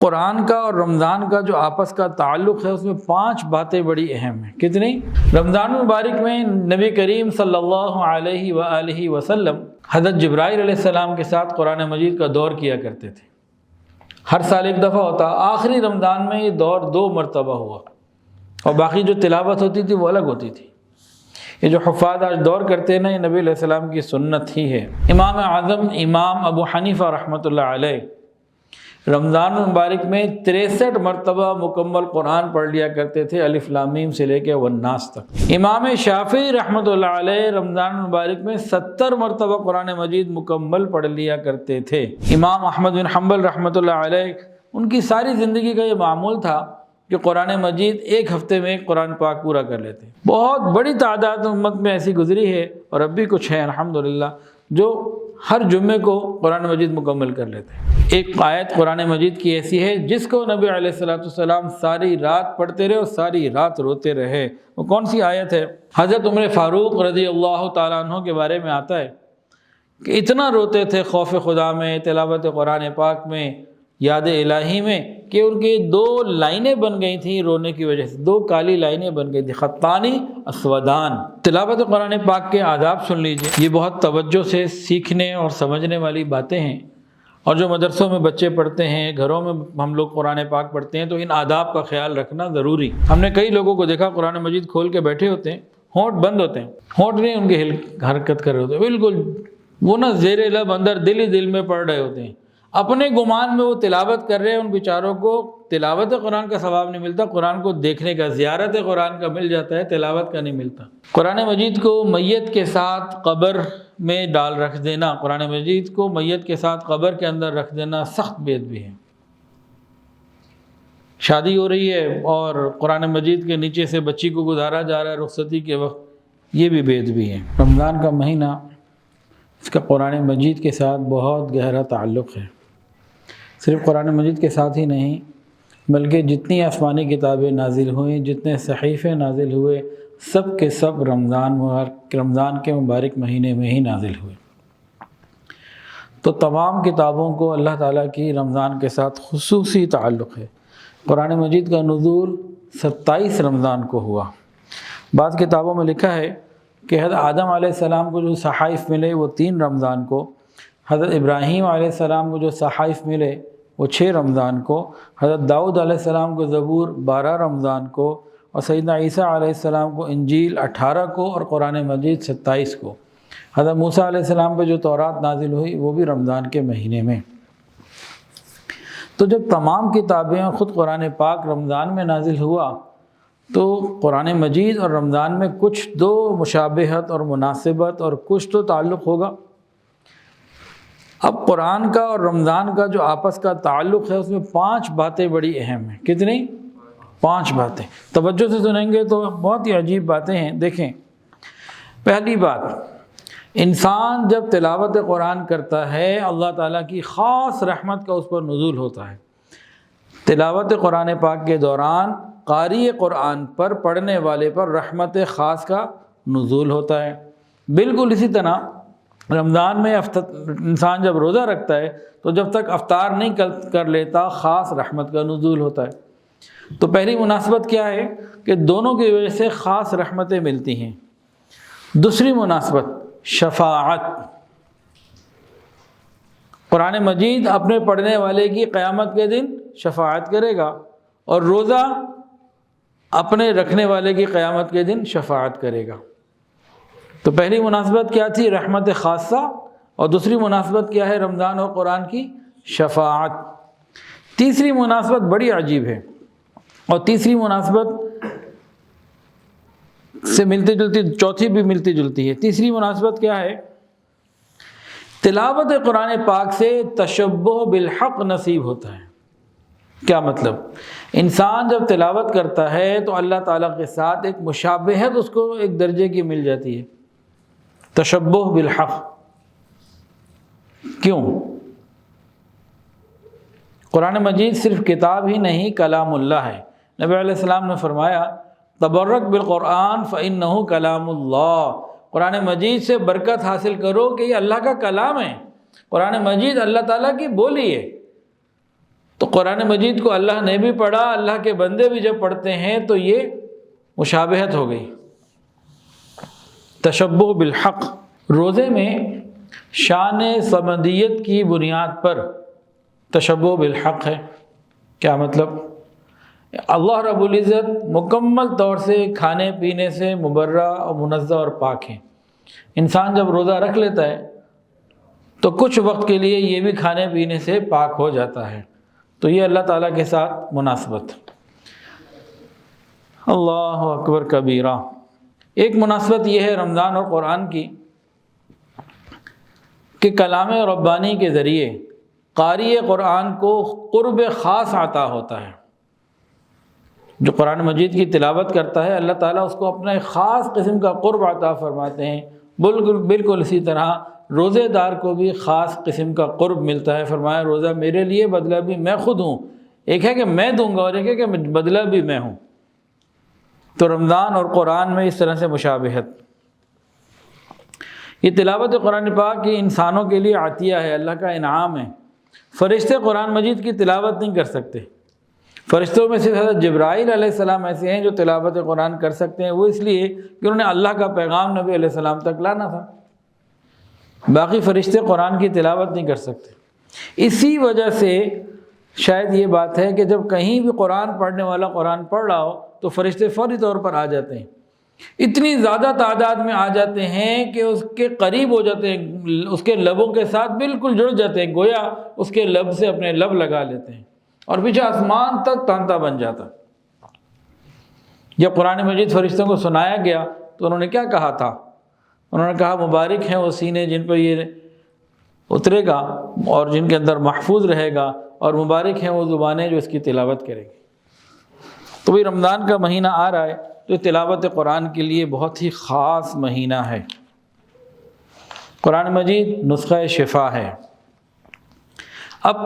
قرآن کا اور رمضان کا جو آپس کا تعلق ہے اس میں 5 باتیں بڑی اہم ہیں۔ کتنی؟ رمضان مبارک میں نبی کریم صلی اللہ علیہ وآلہ وسلم حضرت جبرائیل علیہ السلام کے ساتھ قرآن مجید کا دور کیا کرتے تھے۔ ہر سال ایک دفعہ ہوتا، آخری رمضان میں یہ دور 2 مرتبہ ہوا، اور باقی جو تلاوت ہوتی تھی وہ الگ ہوتی تھی۔ یہ جو حفاظ آج دور کرتے ہیں نا، یہ نبی علیہ السلام کی سنت ہی ہے۔ امام اعظم امام ابو حنیفہ رحمۃ اللہ علیہ رمضان مبارک میں 63 مرتبہ مکمل قرآن پڑھ لیا کرتے تھے، الف لام میم سے لے کے والناس تک۔ امام شافعی رحمۃ اللہ علیہ رمضان مبارک میں 70 مرتبہ قرآن مجید مکمل پڑھ لیا کرتے تھے۔ امام احمد بن حنبل رحمۃ اللہ علیہ، ان کی ساری زندگی کا یہ معمول تھا کہ قرآن مجید ایک ہفتے میں قرآن پاک پورا کر لیتے۔ بہت بڑی تعداد امت میں ایسی گزری ہے، اور اب بھی کچھ ہے الحمدللہ، جو ہر جمعے کو قرآن مجید مکمل کر لیتے ہیں۔ ایک آیت قرآن مجید کی ایسی ہے جس کو نبی علیہ السلام ساری رات پڑھتے رہے اور ساری رات روتے رہے۔ وہ کون سی آیت ہے؟ حضرت عمر فاروق رضی اللہ تعالیٰ عنہ کے بارے میں آتا ہے کہ اتنا روتے تھے خوف خدا میں، تلاوت قرآن پاک میں، یاد الہی میں، کہ ان کی 2 لائنیں بن گئی تھیں رونے کی وجہ سے، 2 کالی لائنیں بن گئی تھیں، خطانی اسودان۔ تلاوت قرآن پاک کے آداب سن لیجئے، یہ بہت توجہ سے سیکھنے اور سمجھنے والی باتیں ہیں، اور جو مدرسوں میں بچے پڑھتے ہیں، گھروں میں ہم لوگ قرآن پاک پڑھتے ہیں، تو ان آداب کا خیال رکھنا ضروری۔ ہم نے کئی لوگوں کو دیکھا قرآن مجید کھول کے بیٹھے ہوتے ہیں، ہونٹ بند ہوتے ہیں، ہونٹ نہیں ان کے حرکت کر رہے ہوتے، بالکل وہ نہ زیر لب اندر دل ہی دل میں پڑھ رہے ہوتے ہیں، اپنے گمان میں وہ تلاوت کر رہے ہیں۔ ان بیچاروں کو تلاوت قرآن کا ثواب نہیں ملتا، قرآن کو دیکھنے کا، زیارت قرآن کا مل جاتا ہے، تلاوت کا نہیں ملتا۔ قرآن مجید کو میت کے ساتھ قبر میں رکھ دینا، قرآن مجید کو میت کے ساتھ قبر کے اندر رکھ دینا سخت بے ادبی ہے۔ شادی ہو رہی ہے اور قرآن مجید کے نیچے سے بچی کو گزارا جا رہا ہے رخصتی کے وقت، یہ بھی بے ادبی ہے۔ رمضان کا مہینہ، اس کا قرآن مجید کے ساتھ بہت گہرا تعلق ہے۔ صرف قرآن مجید کے ساتھ ہی نہیں، بلکہ جتنی آسمانی کتابیں نازل ہوئیں، جتنے صحیفے نازل ہوئے، سب کے سب رمضان کے مبارک مہینے میں ہی نازل ہوئے۔ تو تمام کتابوں کو اللہ تعالیٰ کی رمضان کے ساتھ خصوصی تعلق ہے۔ قرآن مجید کا نزول 27 رمضان کو ہوا۔ بعض کتابوں میں لکھا ہے کہ حضرت آدم علیہ السلام کو جو صحائف ملے وہ 3 رمضان کو، حضرت ابراہیم علیہ السلام کو جو صحائف ملے وہ 6 رمضان کو، حضرت داؤد علیہ السلام کو زبور 12 رمضان کو، اور سیدنا عیسیٰ علیہ السلام کو انجیل 18 کو، اور قرآن مجید 27 کو۔ حضرت موسیٰ علیہ السلام پہ جو تورات نازل ہوئی وہ بھی رمضان کے مہینے میں۔ تو جب تمام کتابیں اور خود قرآن پاک رمضان میں نازل ہوا، تو قرآن مجید اور رمضان میں کچھ 2 مشابہت اور مناسبت اور کچھ تو تعلق ہوگا۔ اب قرآن کا اور رمضان کا جو آپس کا تعلق ہے اس میں 5 باتیں بڑی اہم ہیں۔ کتنی؟ 5 باتیں۔ توجہ سے سنیں گے تو بہت ہی عجیب باتیں ہیں۔ دیکھیں، پہلی بات، انسان جب تلاوت قرآن کرتا ہے اللہ تعالیٰ کی خاص رحمت کا اس پر نزول ہوتا ہے۔ تلاوت قرآن پاک کے دوران قاری قرآن پر، پڑھنے والے پر رحمت خاص کا نزول ہوتا ہے۔ بالکل اسی طرح رمضان میں انسان جب روزہ رکھتا ہے تو جب تک افطار نہیں کر لیتا خاص رحمت کا نزول ہوتا ہے۔ تو پہلی مناسبت کیا ہے کہ دونوں کی وجہ سے خاص رحمتیں ملتی ہیں۔ دوسری مناسبت شفاعت، قرآن مجید اپنے پڑھنے والے کی قیامت کے دن شفاعت کرے گا، اور روزہ اپنے رکھنے والے کی قیامت کے دن شفاعت کرے گا۔ تو پہلی مناسبت کیا تھی؟ رحمت خاصہ، اور دوسری مناسبت کیا ہے رمضان اور قرآن کی؟ شفاعت۔ تیسری مناسبت بڑی عجیب ہے، اور تیسری مناسبت سے ملتی جلتی چوتھی بھی ملتی جلتی ہے۔ تیسری مناسبت کیا ہے؟ تلاوت قرآن پاک سے تشبہ بالحق نصیب ہوتا ہے۔ کیا مطلب؟ انسان جب تلاوت کرتا ہے تو اللہ تعالیٰ کے ساتھ ایک مشابہت اس کو ایک درجے کی مل جاتی ہے، تشبہ بالحق۔ کیوں؟ قرآن مجید صرف کتاب ہی نہیں، کلام اللہ ہے۔ نبی علیہ السلام نے فرمایا تبرک بالقرآن فإنہ کلام اللہ، قرآن مجید سے برکت حاصل کرو کہ یہ اللہ کا کلام ہے، قرآن مجید اللہ تعالیٰ کی بولی ہے۔ تو قرآن مجید کو اللہ نے بھی پڑھا، اللہ کے بندے بھی جب پڑھتے ہیں تو یہ مشابہت ہو گئی، تشبہ بالحق۔ روزے میں شان صمدیت کی بنیاد پر تشبہ بالحق ہے۔ کیا مطلب؟ اللہ رب العزت مکمل طور سے کھانے پینے سے مبرہ اور منزہ اور پاک ہیں۔ انسان جب روزہ رکھ لیتا ہے تو کچھ وقت کے لیے یہ بھی کھانے پینے سے پاک ہو جاتا ہے، تو یہ اللہ تعالیٰ کے ساتھ مناسبت۔ اللہ اکبر کبیرہ۔ ایک مناسبت یہ ہے رمضان اور قرآن کی کہ کلام ربانی کے ذریعے قاری قرآن کو قرب خاص عطا ہوتا ہے۔ جو قرآن مجید کی تلاوت کرتا ہے اللہ تعالیٰ اس کو اپنا ایک خاص قسم کا قرب عطا فرماتے ہیں۔ بالکل اسی طرح روزے دار کو بھی خاص قسم کا قرب ملتا ہے۔ فرمایا روزہ میرے لیے، بدلہ بھی میں خود ہوں۔ ایک ہے کہ میں دوں گا اور ایک ہے کہ بدلہ بھی میں ہوں۔ تو رمضان اور قرآن میں اس طرح سے مشابہت۔ یہ تلاوت قرآن پاک کی انسانوں کے لیے عطیہ ہے، اللہ کا انعام ہے۔ فرشتے قرآن مجید کی تلاوت نہیں کر سکتے۔ فرشتوں میں صرف حضرت جبرائیل علیہ السلام ایسے ہیں جو تلاوت قرآن کر سکتے ہیں، وہ اس لیے کہ انہوں نے اللہ کا پیغام نبی علیہ السلام تک لانا تھا۔ باقی فرشتے قرآن کی تلاوت نہیں کر سکتے۔ اسی وجہ سے شاید یہ بات ہے کہ جب کہیں بھی قرآن پڑھنے والا قرآن پڑھ رہا ہو تو فرشتے فوری طور پر آ جاتے ہیں، اتنی زیادہ تعداد میں آ جاتے ہیں کہ اس کے قریب ہو جاتے ہیں، اس کے لبوں کے ساتھ بالکل جڑ جاتے ہیں، گویا اس کے لب سے اپنے لب لگا لیتے ہیں اور پیچھے آسمان تک تانتا بن جاتا۔ جب قرآن مجید فرشتوں کو سنایا گیا تو انہوں نے کیا کہا تھا؟ انہوں نے کہا مبارک ہیں وہ سینے جن پہ یہ اترے گا اور جن کے اندر محفوظ رہے گا، اور مبارک ہیں وہ زبانیں جو اس کی تلاوت کریں گی۔ تو بھی رمضان کا مہینہ آ رہا ہے تو تلاوت قرآن کے لیے بہت ہی خاص مہینہ ہے۔ قرآن مجید نسخہ شفا ہے۔ اب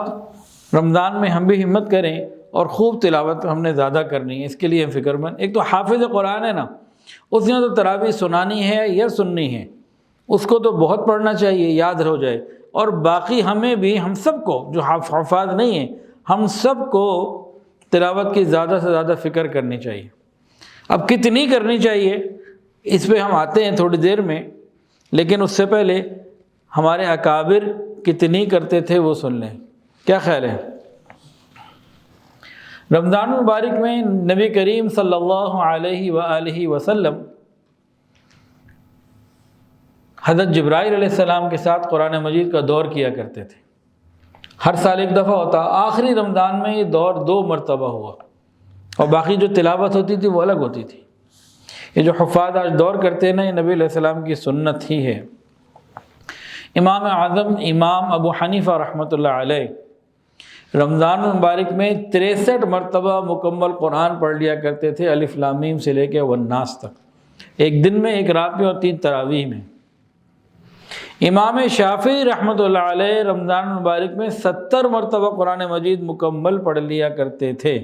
رمضان میں ہم بھی ہمت کریں اور خوب تلاوت ہم نے زیادہ کرنی ہے، اس کے لیے ہم فکر مند۔ ایک تو حافظ قرآن ہے نا، اس نے تو تراویح سنانی ہے یا سننی ہے، اس کو تو بہت پڑھنا چاہیے، یاد ہو جائے۔ اور باقی ہمیں بھی، ہم سب کو جو حفاظ نہیں ہیں، ہم سب کو تلاوت کی زیادہ سے زیادہ فکر کرنی چاہیے۔ اب کتنی کرنی چاہیے اس پہ ہم آتے ہیں تھوڑی دیر میں، لیکن اس سے پہلے ہمارے اکابر کتنی کرتے تھے وہ سن لیں۔ کیا خیال ہے؟ رمضان مبارک میں نبی کریم صلی اللہ علیہ وآلہ وسلم حضرت جبرائیل علیہ السلام کے ساتھ قرآن مجید کا دور کیا کرتے تھے۔ ہر سال ایک دفعہ ہوتا، آخری رمضان میں یہ دور 2 مرتبہ ہوا، اور باقی جو تلاوت ہوتی تھی وہ الگ ہوتی تھی۔ یہ جو حفاظ آج دور کرتے ہیں نا، یہ نبی علیہ السلام کی سنت ہی ہے۔ امام اعظم امام ابو حنیفہ رحمۃ اللہ علیہ رمضان مبارک میں 63 مرتبہ مکمل قرآن پڑھ لیا کرتے تھے، الف لام میم سے لے کے والناس تک، ایک دن میں، ایک رات میں اور 3 تراویح میں۔ امام شافعی رحمۃ اللہ علیہ رمضان مبارک میں 70 مرتبہ قرآن مجید مکمل پڑھ لیا کرتے تھے۔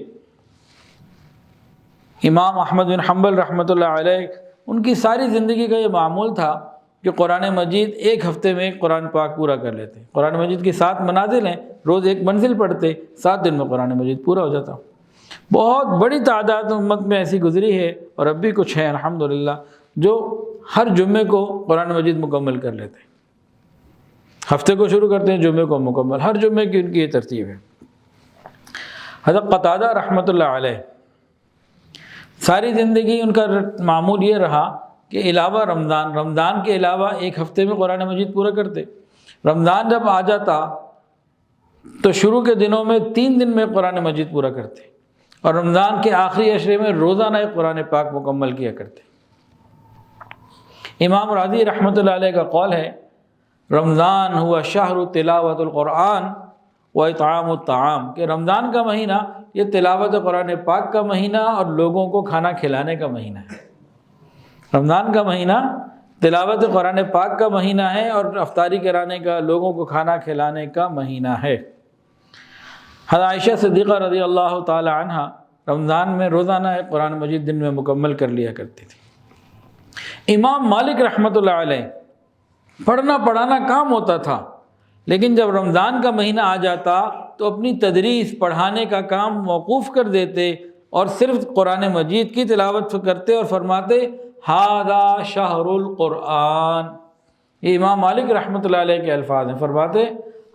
امام احمد بن حنبل رحمۃ اللہ علیہ، ان کی ساری زندگی کا یہ معمول تھا کہ قرآن مجید ایک ہفتے میں قرآن پاک پورا کر لیتے۔ قرآن مجید کی 7 منازل ہیں، روز ایک منزل پڑھتے، 7 دن میں قرآن مجید پورا ہو جاتا۔ بہت بڑی تعداد امت میں ایسی گزری ہے، اور اب بھی کچھ ہیں الحمدللہ جو ہر جمعے کو قرآن مجید مکمل کر لیتے ہیں۔ ہفتے کو شروع کرتے ہیں، جمعے کو مکمل، ہر جمعے کی ان کی یہ ترتیب ہے۔ حضرت قتادہ رحمۃ اللہ علیہ ساری زندگی ان کا معمول یہ رہا کہ علاوہ رمضان کے علاوہ ایک ہفتے میں قرآن مجید پورا کرتے۔ رمضان جب آ جاتا تو شروع کے دنوں میں 3 دن میں قرآن مجید پورا کرتے، اور رمضان کے آخری عشرے میں روزانہ ایک قرآن پاک مکمل کیا کرتے۔ امام راضی رحمۃ اللہ علیہ کا قول ہے، رمضان ہوا شہر تلاوت القرآن و اطعام الطعام، کہ رمضان کا مہینہ یہ تلاوت قرآن پاک کا مہینہ اور لوگوں کو کھانا کھلانے کا مہینہ ہے۔ رمضان کا مہینہ تلاوت قرآن پاک کا مہینہ ہے اور افطاری کرانے کا، لوگوں کو کھانا کھلانے کا مہینہ ہے۔ حضرت عائشہ صدیقہ رضی اللہ تعالی عنہ رمضان میں روزانہ ایک قرآن مجید دن میں مکمل کر لیا کرتی تھی۔ امام مالک رحمۃ اللہ علیہ پڑھنا پڑھانا کام ہوتا تھا، لیکن جب رمضان کا مہینہ آ جاتا تو اپنی تدریس پڑھانے کا کام موقوف کر دیتے اور صرف قرآن مجید کی تلاوت کرتے اور فرماتے ھذا شہر القرآن۔ یہ امام مالک رحمۃ اللہ علیہ کے الفاظ ہیں، فرماتے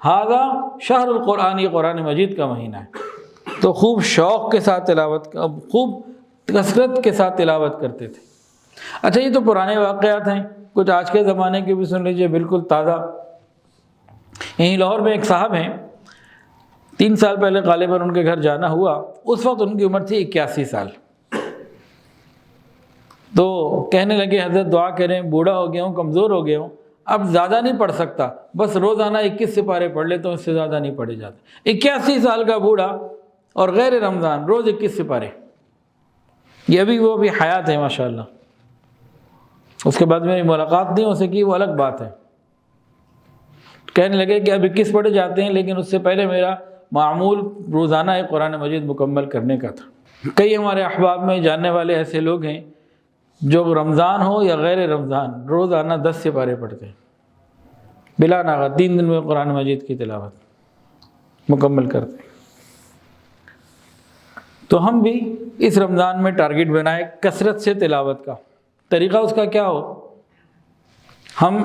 ھذا شہر القرآن، یہ قرآن مجید کا مہینہ ہے۔ تو خوب شوق کے ساتھ تلاوت، خوب کثرت کے ساتھ تلاوت کرتے تھے۔ اچھا، یہ تو پرانے واقعات ہیں، کچھ آج کے زمانے کے بھی سن لیجئے، بالکل تازہ۔ یہیں لاہور میں ایک صاحب ہیں، 3 سال پہلے غالباً ان کے گھر جانا ہوا، اس وقت ان کی عمر تھی 81 سال۔ تو کہنے لگے حضرت دعا کریں، بوڑھا ہو گیا ہوں، کمزور ہو گیا ہوں، اب زیادہ نہیں پڑھ سکتا، بس روزانہ 21 سپارے پڑھ لیتا ہوں، اس سے زیادہ نہیں پڑھے جاتے۔ 81 سال کا بوڑھا اور غیر رمضان روز 21 سپارے، یہ ابھی وہ بھی حیات ہے ماشاءاللہ۔ اس کے بعد میری ملاقات نہیں ہو سکی، وہ الگ بات ہے۔ کہنے لگے کہ اب 21 پڑھے جاتے ہیں، لیکن اس سے پہلے میرا معمول روزانہ ایک قرآن مجید مکمل کرنے کا تھا۔ کئی ہمارے احباب میں جاننے والے ایسے لوگ ہیں جو رمضان ہو یا غیر رمضان روزانہ 10 سپارے پڑھتے ہیں، بلا ناغہ 3 دن میں قرآن مجید کی تلاوت مکمل کرتے ہیں۔ تو ہم بھی اس رمضان میں ٹارگٹ بنائے کثرت سے تلاوت کا۔ طریقہ اس کا کیا ہو، ہم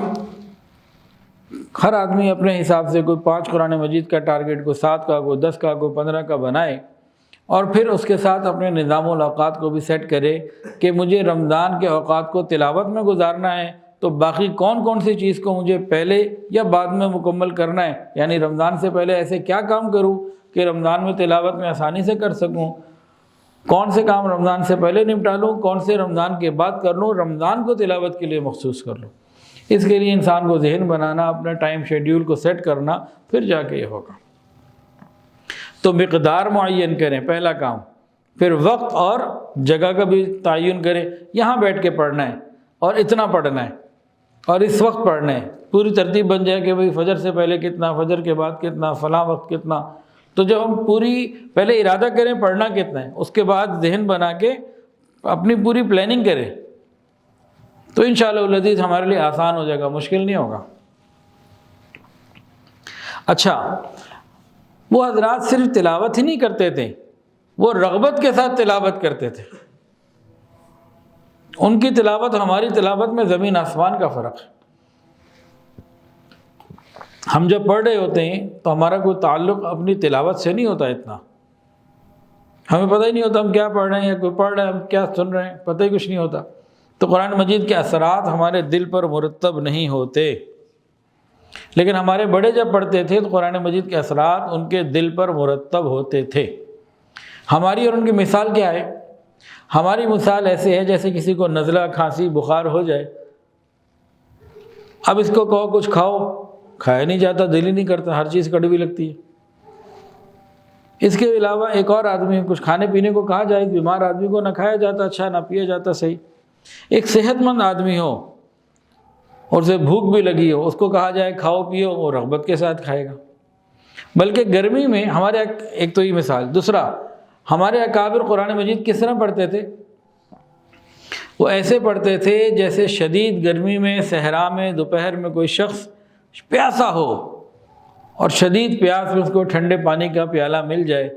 ہر آدمی اپنے حساب سے کوئی 5 قرآن مجید کا ٹارگٹ، کوئی 7 کا، کوئی 10 کا، کوئی 15 کا بنائے، اور پھر اس کے ساتھ اپنے نظام الاوقات کو بھی سیٹ کرے کہ مجھے رمضان کے اوقات کو تلاوت میں گزارنا ہے، تو باقی کون کون سی چیز کو مجھے پہلے یا بعد میں مکمل کرنا ہے، یعنی رمضان سے پہلے ایسے کیا کام کروں کہ رمضان میں تلاوت میں آسانی سے کر سکوں، کون سے کام رمضان سے پہلے نپٹا لوں، کون سے رمضان کے بعد کر لوں، رمضان کو تلاوت کے لیے مخصوص کر لوں۔ اس کے لیے انسان کو ذہن بنانا، اپنا ٹائم شیڈیول کو سیٹ کرنا، پھر جا کے یہ ہوگا۔ تو مقدار معین کریں، پہلا کام، پھر وقت اور جگہ کا بھی تعین کریں، یہاں بیٹھ کے پڑھنا ہے اور اتنا پڑھنا ہے اور اس وقت پڑھنا ہے، پوری ترتیب بن جائے کہ بھئی فجر سے پہلے کتنا، فجر کے بعد کتنا، فلاں وقت کتنا۔ تو جب ہم پہلے ارادہ کریں پڑھنا کتنا ہے، اس کے بعد ذہن بنا کے اپنی پوری پلاننگ کریں، تو انشاءاللہ العزیز ہمارے لیے آسان ہو جائے گا، مشکل نہیں ہوگا۔ اچھا، وہ حضرات صرف تلاوت ہی نہیں کرتے تھے، وہ رغبت کے ساتھ تلاوت کرتے تھے۔ ان کی تلاوت اور ہماری تلاوت میں زمین آسمان کا فرق ہے۔ ہم جب پڑھ رہے ہوتے ہیں تو ہمارا کوئی تعلق اپنی تلاوت سے نہیں ہوتا، اتنا ہمیں پتہ ہی نہیں ہوتا ہم کیا پڑھ رہے ہیں، یا کوئی پڑھ رہا ہے ہم کیا سن رہے ہیں، پتہ ہی کچھ نہیں ہوتا۔ تو قرآن مجید کے اثرات ہمارے دل پر مرتب نہیں ہوتے، لیکن ہمارے بڑے جب پڑھتے تھے تو قرآن مجید کے اثرات ان کے دل پر مرتب ہوتے تھے۔ ہماری اور ان کی مثال کیا ہے؟ ہماری مثال ایسے ہے جیسے کسی کو نزلہ، کھانسی، بخار ہو جائے، اب اس کو کہو کچھ کھاؤ، کھایا نہیں جاتا، دل ہی نہیں کرتا، ہر چیز کڑوی لگتی ہے۔ اس کے علاوہ ایک اور آدمی، کچھ کھانے پینے کو کہا جائے، بیمار آدمی کو نہ کھایا جاتا اچھا، نہ پیا جاتا صحیح۔ ایک صحت مند آدمی ہو اور اسے بھوک بھی لگی ہو، اس کو کہا جائے کھاؤ پیو، وہ رغبت کے ساتھ کھائے گا۔ بلکہ گرمی میں ہمارے ایک تو یہ مثال، دوسرا ہمارے اکابر قرآن مجید کس طرح پڑھتے تھے؟ وہ ایسے پڑھتے تھے جیسے شدید گرمی میں صحرا میں دوپہر میں کوئی شخص پیاسا ہو اور شدید پیاس میں اس کو ٹھنڈے پانی کا پیالہ مل جائے،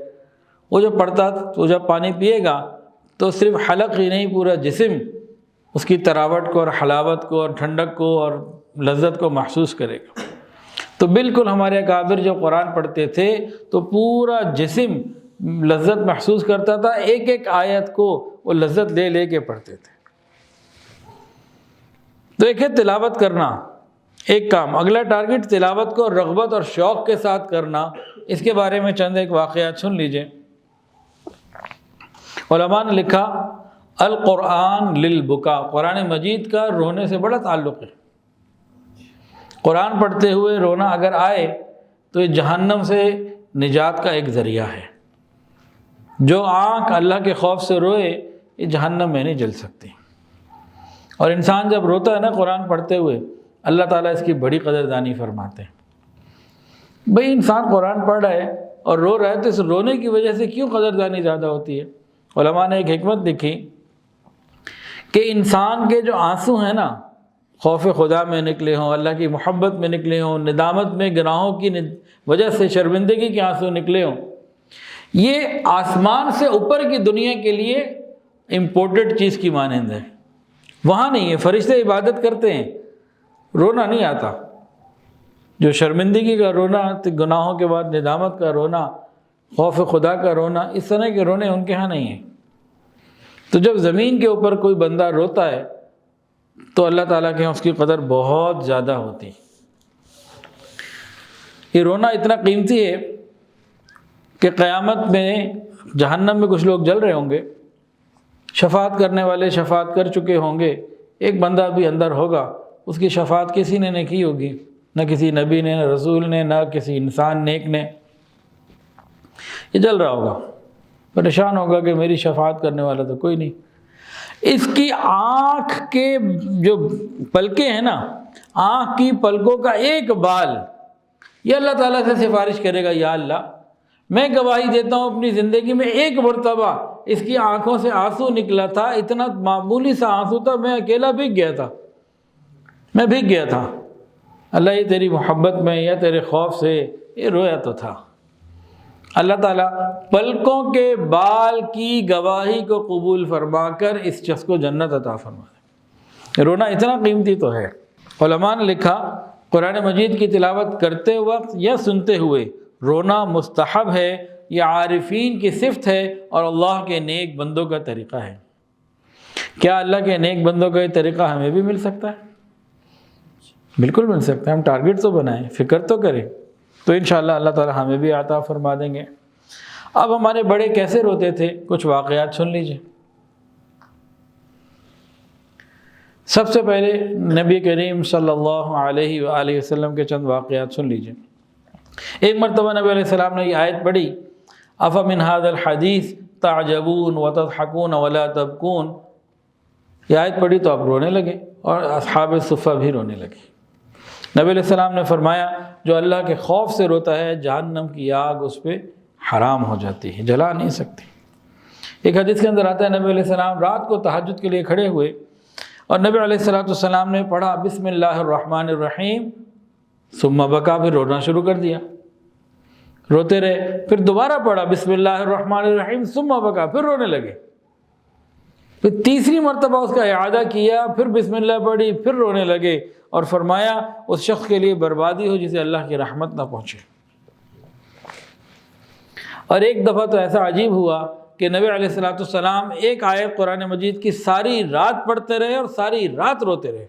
وہ جو پڑھتا تو جب پانی پیے گا تو صرف حلق ہی نہیں، پورا جسم اس کی تراوٹ کو اور حلاوت کو اور ٹھنڈک کو اور لذت کو محسوس کرے گا۔ تو بالکل ہمارے اکابر جب قرآن پڑھتے تھے تو پورا جسم لذت محسوس کرتا تھا، ایک ایک آیت کو وہ لذت لے لے کے پڑھتے تھے۔ تو ایک ہے تلاوت کرنا، ایک کام، اگلا ٹارگٹ تلاوت کو رغبت اور شوق کے ساتھ کرنا۔ اس کے بارے میں چند ایک واقعات سن لیجئے۔ علماء نے لکھا القرآن للبکا، قرآن مجید کا رونے سے بڑا تعلق ہے۔ قرآن پڑھتے ہوئے رونا اگر آئے تو یہ جہنم سے نجات کا ایک ذریعہ ہے۔ جو آنکھ اللہ کے خوف سے روئے یہ جہنم میں نہیں جل سکتی، اور انسان جب روتا ہے نا قرآن پڑھتے ہوئے، اللہ تعالیٰ اس کی بڑی قدردانی فرماتے ہیں۔ بھئی انسان قرآن پڑھ رہا ہے اور رو رہا ہے تو اس رونے کی وجہ سے کیوں قدردانی زیادہ ہوتی ہے؟ علماء نے ایک حکمت لکھی کہ انسان کے جو آنسو ہیں نا، خوف خدا میں نکلے ہوں، اللہ کی محبت میں نکلے ہوں، ندامت میں، گناہوں کی وجہ سے شرمندگی کے آنسو نکلے ہوں، یہ آسمان سے اوپر کی دنیا کے لیے امپورٹڈ چیز کی مانند ہے، وہاں نہیں ہے۔ فرشتے عبادت کرتے ہیں، رونا نہیں آتا۔ جو شرمندگی کا رونا، گناہوں کے بعد ندامت کا رونا، خوف خدا کا رونا، اس طرح کے رونے ان کے ہاں نہیں ہیں۔ تو جب زمین کے اوپر کوئی بندہ روتا ہے تو اللہ تعالیٰ کے یہاں اس کی قدر بہت زیادہ ہوتی ہے۔ یہ رونا اتنا قیمتی ہے کہ قیامت میں جہنم میں کچھ لوگ جل رہے ہوں گے، شفاعت کرنے والے شفاعت کر چکے ہوں گے، ایک بندہ بھی اندر ہوگا، اس کی شفاعت کسی نے نہیں کی ہوگی، نہ کسی نبی نے، نہ رسول نے، نہ کسی انسان نیک نے۔ یہ جل رہا ہوگا، پریشان ہوگا کہ میری شفاعت کرنے والا تو کوئی نہیں۔ اس کی آنکھ کے جو پلکیں ہیں نا، آنکھ کی پلکوں کا ایک بال یہ اللہ تعالیٰ سے سفارش کرے گا، یا اللہ میں گواہی دیتا ہوں اپنی زندگی میں ایک مرتبہ اس کی آنکھوں سے آنسو نکلا تھا، اتنا معمولی سا آنسو تھا، میں اکیلا بھیگ گیا تھا، میں بھیگ گیا تھا، اللہ یہ تیری محبت میں یا تیرے خوف سے یہ رویا تو تھا۔ اللہ تعالیٰ پلکوں کے بال کی گواہی کو قبول فرما کر اس شخص کو جنت عطا فرما دے۔ رونا اتنا قیمتی تو ہے۔ علماء نے لکھا قرآن مجید کی تلاوت کرتے وقت یا سنتے ہوئے رونا مستحب ہے، یہ عارفین کی صفت ہے اور اللہ کے نیک بندوں کا طریقہ ہے۔ کیا اللہ کے نیک بندوں کا یہ طریقہ ہمیں بھی مل سکتا ہے؟ بالکل مل سکتا ہے۔ ہم ٹارگٹ تو بنائیں، فکر تو کریں، تو انشاءاللہ اللہ تعالی ہمیں بھی عطا فرما دیں گے۔ اب ہمارے بڑے کیسے روتے تھے، کچھ واقعات سن لیجئے۔ سب سے پہلے نبی کریم صلی اللہ علیہ وآلہ وسلم کے چند واقعات سن لیجئے۔ ایک مرتبہ نبی علیہ السلام نے یہ آیت پڑھی، افمن ھذا الحدیث تعجبون وتضحکون ولا تبکون۔ یہ آیت پڑھی تو آپ رونے لگے اور اصحاب صفہ بھی رونے لگے۔ نبی علیہ السلام نے فرمایا جو اللہ کے خوف سے روتا ہے جہنم کی آگ اس پہ حرام ہو جاتی ہے، جلا نہیں سکتی۔ ایک حدیث کے اندر آتا ہے نبی علیہ السلام رات کو تہجد کے لیے کھڑے ہوئے اور نبی علیہ السلام نے پڑھا بسم اللہ الرحمن الرحیم، ثم بکا، پھر رونا شروع کر دیا، روتے رہے، پھر دوبارہ پڑھا بسم اللہ الرحمن الرحیم ثم بکا، پھر رونے لگے، پھر تیسری مرتبہ اس کا اعادہ کیا، پھر بسم اللہ پڑھی، پھر رونے لگے اور فرمایا اس شخص کے لیے بربادی ہو جسے اللہ کی رحمت نہ پہنچے۔ اور ایک دفعہ تو ایسا عجیب ہوا کہ نبی علیہ السلام ایک آیت قرآن مجید کی ساری رات پڑھتے رہے اور ساری رات روتے رہے۔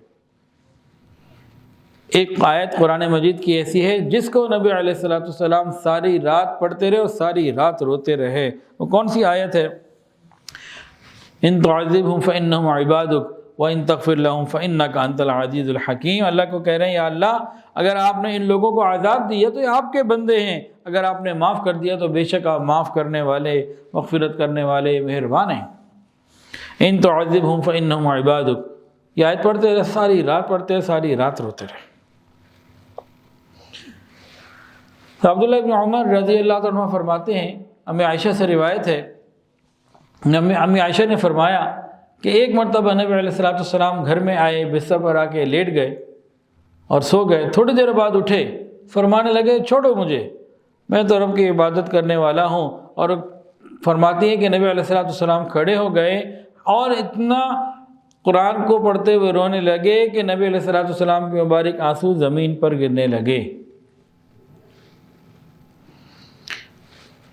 ایک آیت قرآن مجید کی ایسی ہے جس کو نبی علیہ السلام ساری رات پڑھتے رہے اور ساری رات روتے رہے۔ وہ کون سی آیت ہے؟ ان تعذبهم فانهم عبادک وان تغفر لهم فانک انت العزیز الحکیم۔ اللہ کو کہہ رہے ہیں یا اللہ اگر آپ نے ان لوگوں کو عذاب دیا تو یہ آپ کے بندے ہیں، اگر آپ نے معاف کر دیا تو بے شک آپ معاف کرنے والے، مغفرت کرنے والے، مہربان ہیں۔ ان تعذبهم فانهم عبادک، یہ آیت پڑھتے رہے، ساری رات پڑھتے رہے، ساری رات روتے رہے۔ تو عبداللہ ابن عمر رضی اللہ عنہ فرماتے ہیں، امی عائشہ سے روایت ہے، امی عائشہ نے فرمایا کہ ایک مرتبہ نبی علیہ السلام گھر میں آئے، بستر پر آ کے لیٹ گئے اور سو گئے، تھوڑی دیر بعد اٹھے، فرمانے لگے چھوڑو مجھے، میں تو رب کی عبادت کرنے والا ہوں۔ اور فرماتی ہیں کہ نبی علیہ السلام کھڑے ہو گئے اور اتنا قرآن کو پڑھتے ہوئے رونے لگے کہ نبی علیہ السلام کے مبارک آنسو زمین پر گرنے لگے۔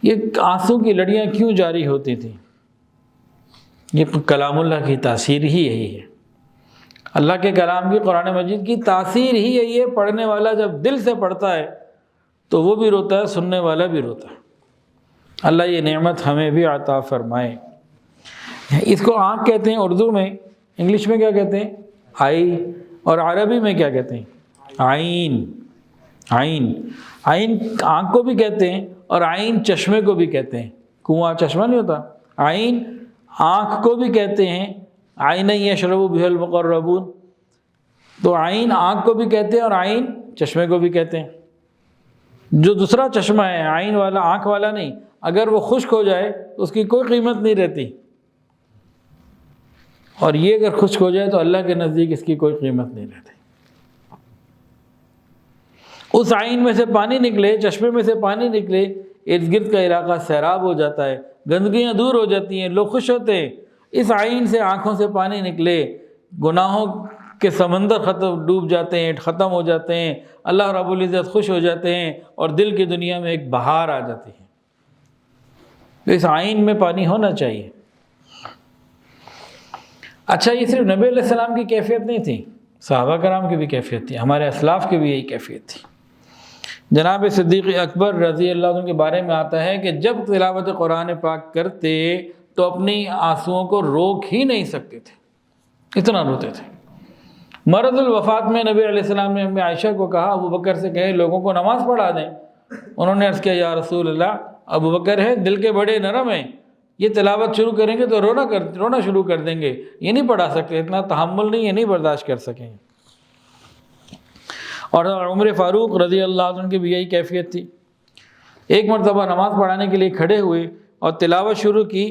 یہ آنسو کی لڑیاں کیوں جاری ہوتی تھیں؟ یہ کلام اللہ کی تاثیر ہی یہی ہے، اللہ کے کلام کی، قرآن مجید کی تاثیر ہی یہی ہے۔ پڑھنے والا جب دل سے پڑھتا ہے تو وہ بھی روتا ہے، سننے والا بھی روتا ہے۔ اللہ یہ نعمت ہمیں بھی عطا فرمائے۔ اس کو آنکھ کہتے ہیں اردو میں، انگلش میں کیا کہتے ہیں؟ آئی، اور عربی میں کیا کہتے ہیں؟ عین۔ عین، عین آنکھ کو بھی کہتے ہیں اور عین چشمے کو بھی کہتے ہیں۔ کنواں چشمہ نہیں ہوتا، عین آنکھ کو بھی کہتے ہیں، عین یشرب بها المقربون، تو عین آنکھ کو بھی کہتے ہیں اور عین چشمے کو بھی کہتے ہیں۔ جو دوسرا چشمہ ہے عین والا، آنکھ والا نہیں، اگر وہ خشک ہو جائے تو اس کی کوئی قیمت نہیں رہتی، اور یہ اگر خشک ہو جائے تو اللہ کے نزدیک اس کی کوئی قیمت نہیں رہتی۔ اس آئین میں سے پانی نکلے، چشمے میں سے پانی نکلے، ارد گرد کا علاقہ سیراب ہو جاتا ہے، گندگیاں دور ہو جاتی ہیں، لوگ خوش ہوتے ہیں۔ اس آئین سے آنکھوں سے پانی نکلے، گناہوں کے سمندر ڈوب جاتے ہیں، ختم ہو جاتے ہیں، اللہ رب العزت خوش ہو جاتے ہیں، اور دل کی دنیا میں ایک بہار آ جاتی ہے۔ تو اس آئین میں پانی ہونا چاہیے۔ اچھا، یہ صرف نبی علیہ السلام کی کیفیت نہیں تھی، صحابہ کرام کی بھی کیفیت تھی، ہمارے اسلاف کی بھی یہی کیفیت تھی۔ جناب صدیق اکبر رضی اللہ عنہ کے بارے میں آتا ہے کہ جب تلاوت قرآن پاک کرتے تو اپنی آنسوؤں کو روک ہی نہیں سکتے تھے، اتنا روتے تھے۔ مرض الوفات میں نبی علیہ السلام نے امی عائشہ کو کہا ابو بکر سے کہے لوگوں کو نماز پڑھا دیں۔ انہوں نے عرض کیا یا رسول اللہ، ابو بکر ہے، دل کے بڑے نرم ہیں، یہ تلاوت شروع کریں گے تو رونا شروع کر دیں گے، یہ نہیں پڑھا سکتے، اتنا تحمل نہیں ہے، نہیں برداشت کر سکیں گے۔ اور عمر فاروق رضی اللہ عنہ کی بھی یہی کیفیت تھی۔ ایک مرتبہ نماز پڑھانے کے لیے کھڑے ہوئے اور تلاوت شروع کی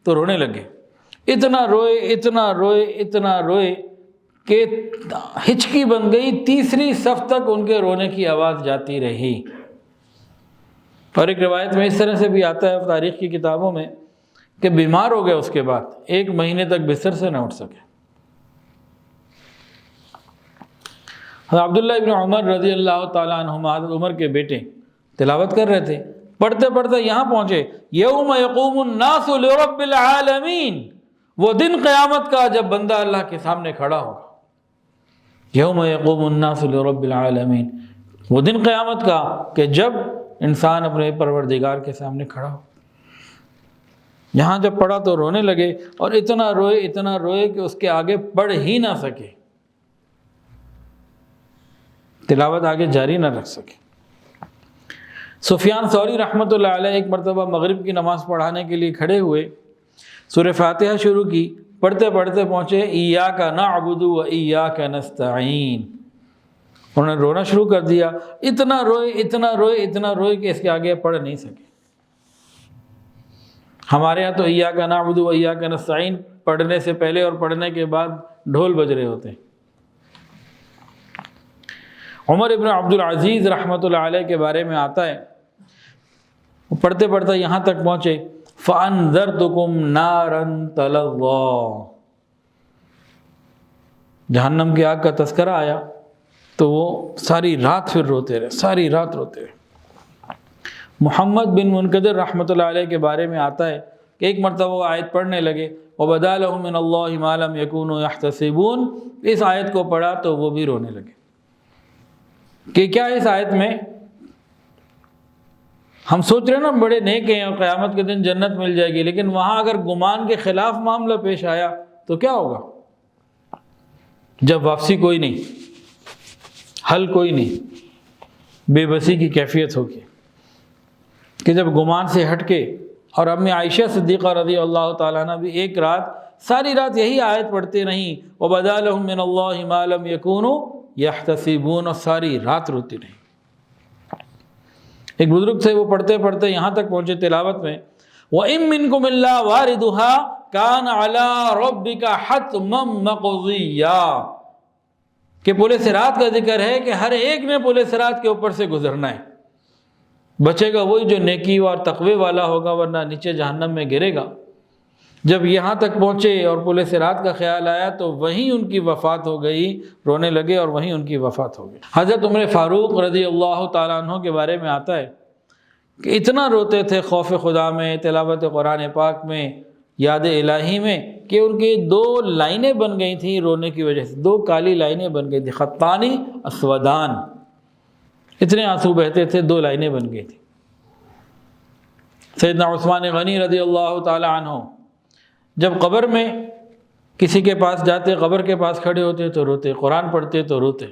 تو رونے لگے، اتنا روئے اتنا روئے اتنا روئے کہ ہچکی بن گئی، تیسری صف تک ان کے رونے کی آواز جاتی رہی۔ اور ایک روایت میں اس طرح سے بھی آتا ہے تاریخ کی کتابوں میں کہ بیمار ہو گئے، اس کے بعد 1 مہینے تک بستر سے نہ اٹھ سکے۔ عبداللہ ابن عمر رضی اللہ تعالیٰ عنہما، حضرت عمر کے بیٹے، تلاوت کر رہے تھے، پڑھتے پڑھتے یہاں پہنچے یوم یقوم الناس لرب العالمین، وہ دن قیامت کا جب بندہ اللہ کے سامنے کھڑا ہوگا۔ یوم یقوم الناس لرب العالمین، وہ دن قیامت کا کہ جب انسان اپنے پروردگار کے سامنے کھڑا ہو۔ یہاں جب پڑھا تو رونے لگے، اور اتنا روئے کہ اس کے آگے پڑھ ہی نہ سکے، تلاوت آگے جاری نہ رکھ سکے۔ سفیان ثوری رحمۃ اللہ علیہ ایک مرتبہ مغرب کی نماز پڑھانے کے لیے کھڑے ہوئے، سورہ فاتحہ شروع کی، پڑھتے پڑھتے پہنچے ایاک نعبد و ایاک نستعین، انہوں نے رونا شروع کر دیا، اتنا روئے کہ اس کے آگے پڑھ نہیں سکے۔ ہمارے ہاں تو ایاک نعبد و ایاک نستعین پڑھنے سے پہلے اور پڑھنے کے بعد ڈھول بج رہے ہوتے ہیں۔ عمر ابن عبد العزیز رحمۃ اللہ علیہ کے بارے میں آتا ہے، وہ پڑھتے پڑھتے یہاں تک پہنچے فَأَنذَرْتُكُمْ نَارًا تَلَظَّىٰ، جہنم کی آگ کا تذکرہ آیا تو وہ ساری رات پھر روتے رہے۔ محمد بن منقدر رحمۃ اللہ علیہ کے بارے میں آتا ہے کہ ایک مرتبہ وہ آیت پڑھنے لگے وَبَدَا لَهُم مِّنَ اللَّهِ مَا لَمْ يَكُونُوا يَحْتَسِبُونَ، اس آیت کو پڑھا تو وہ بھی رونے لگے کہ کیا اس آیت میں ہم سوچ رہے ہیں نا بڑے نیک ہیں اور قیامت کے دن جنت مل جائے گی، لیکن وہاں اگر گمان کے خلاف معاملہ پیش آیا تو کیا ہوگا؟ جب واپسی کوئی نہیں، حل کوئی نہیں، بے بسی کی کیفیت ہوگی کہ جب گمان سے ہٹ کے۔ اور امی عائشہ صدیقہ رضی اللہ تعالیٰ عنہ بھی ایک رات ساری رات یہی آیت پڑھتے رہیں وَبَدَا لَهُم مِّنَ اللَّهِ مَا لَمْ يَكُونُوا يَحْتَسِبُونَ، اور ساری رات روتی رہیں۔ ایک بزرگ سے وہ پڑھتے پڑھتے یہاں تک پہنچے تلاوت میں وَإِن مِّنكُمْ إِلَّا وَارِدُهَا كَانَ عَلَىٰ رَبِّكَ حَتْمًا مَّقْضِيًّا، کہ پل صراط کا ذکر ہے کہ ہر ایک نے پل صراط کے اوپر سے گزرنا ہے، بچے گا وہی جو نیکی اور تقوی والا ہوگا، ورنہ نیچے جہنم میں گرے گا۔ جب یہاں تک پہنچے اور پل صراط کا خیال آیا تو وہیں ان کی وفات ہو گئی، رونے لگے اور وہیں ان کی وفات ہو گئی۔ حضرت عمر فاروق رضی اللہ تعالیٰ عنہ کے بارے میں آتا ہے کہ اتنا روتے تھے خوف خدا میں، تلاوت قرآن پاک میں، یاد الہی میں، کہ ان کی 2 لائنیں بن گئی تھیں رونے کی وجہ سے، 2 کالی لائنیں بن گئی تھیں، خطانی اسودان، اتنے آنسو بہتے تھے، 2 لائنیں بن گئی تھیں۔ سیدنا عثمان غنی رضی اللہ تعالی عنہ جب قبر میں کسی کے پاس جاتے، قبر کے پاس کھڑے ہوتے تو روتے، قرآن پڑھتے تو روتے۔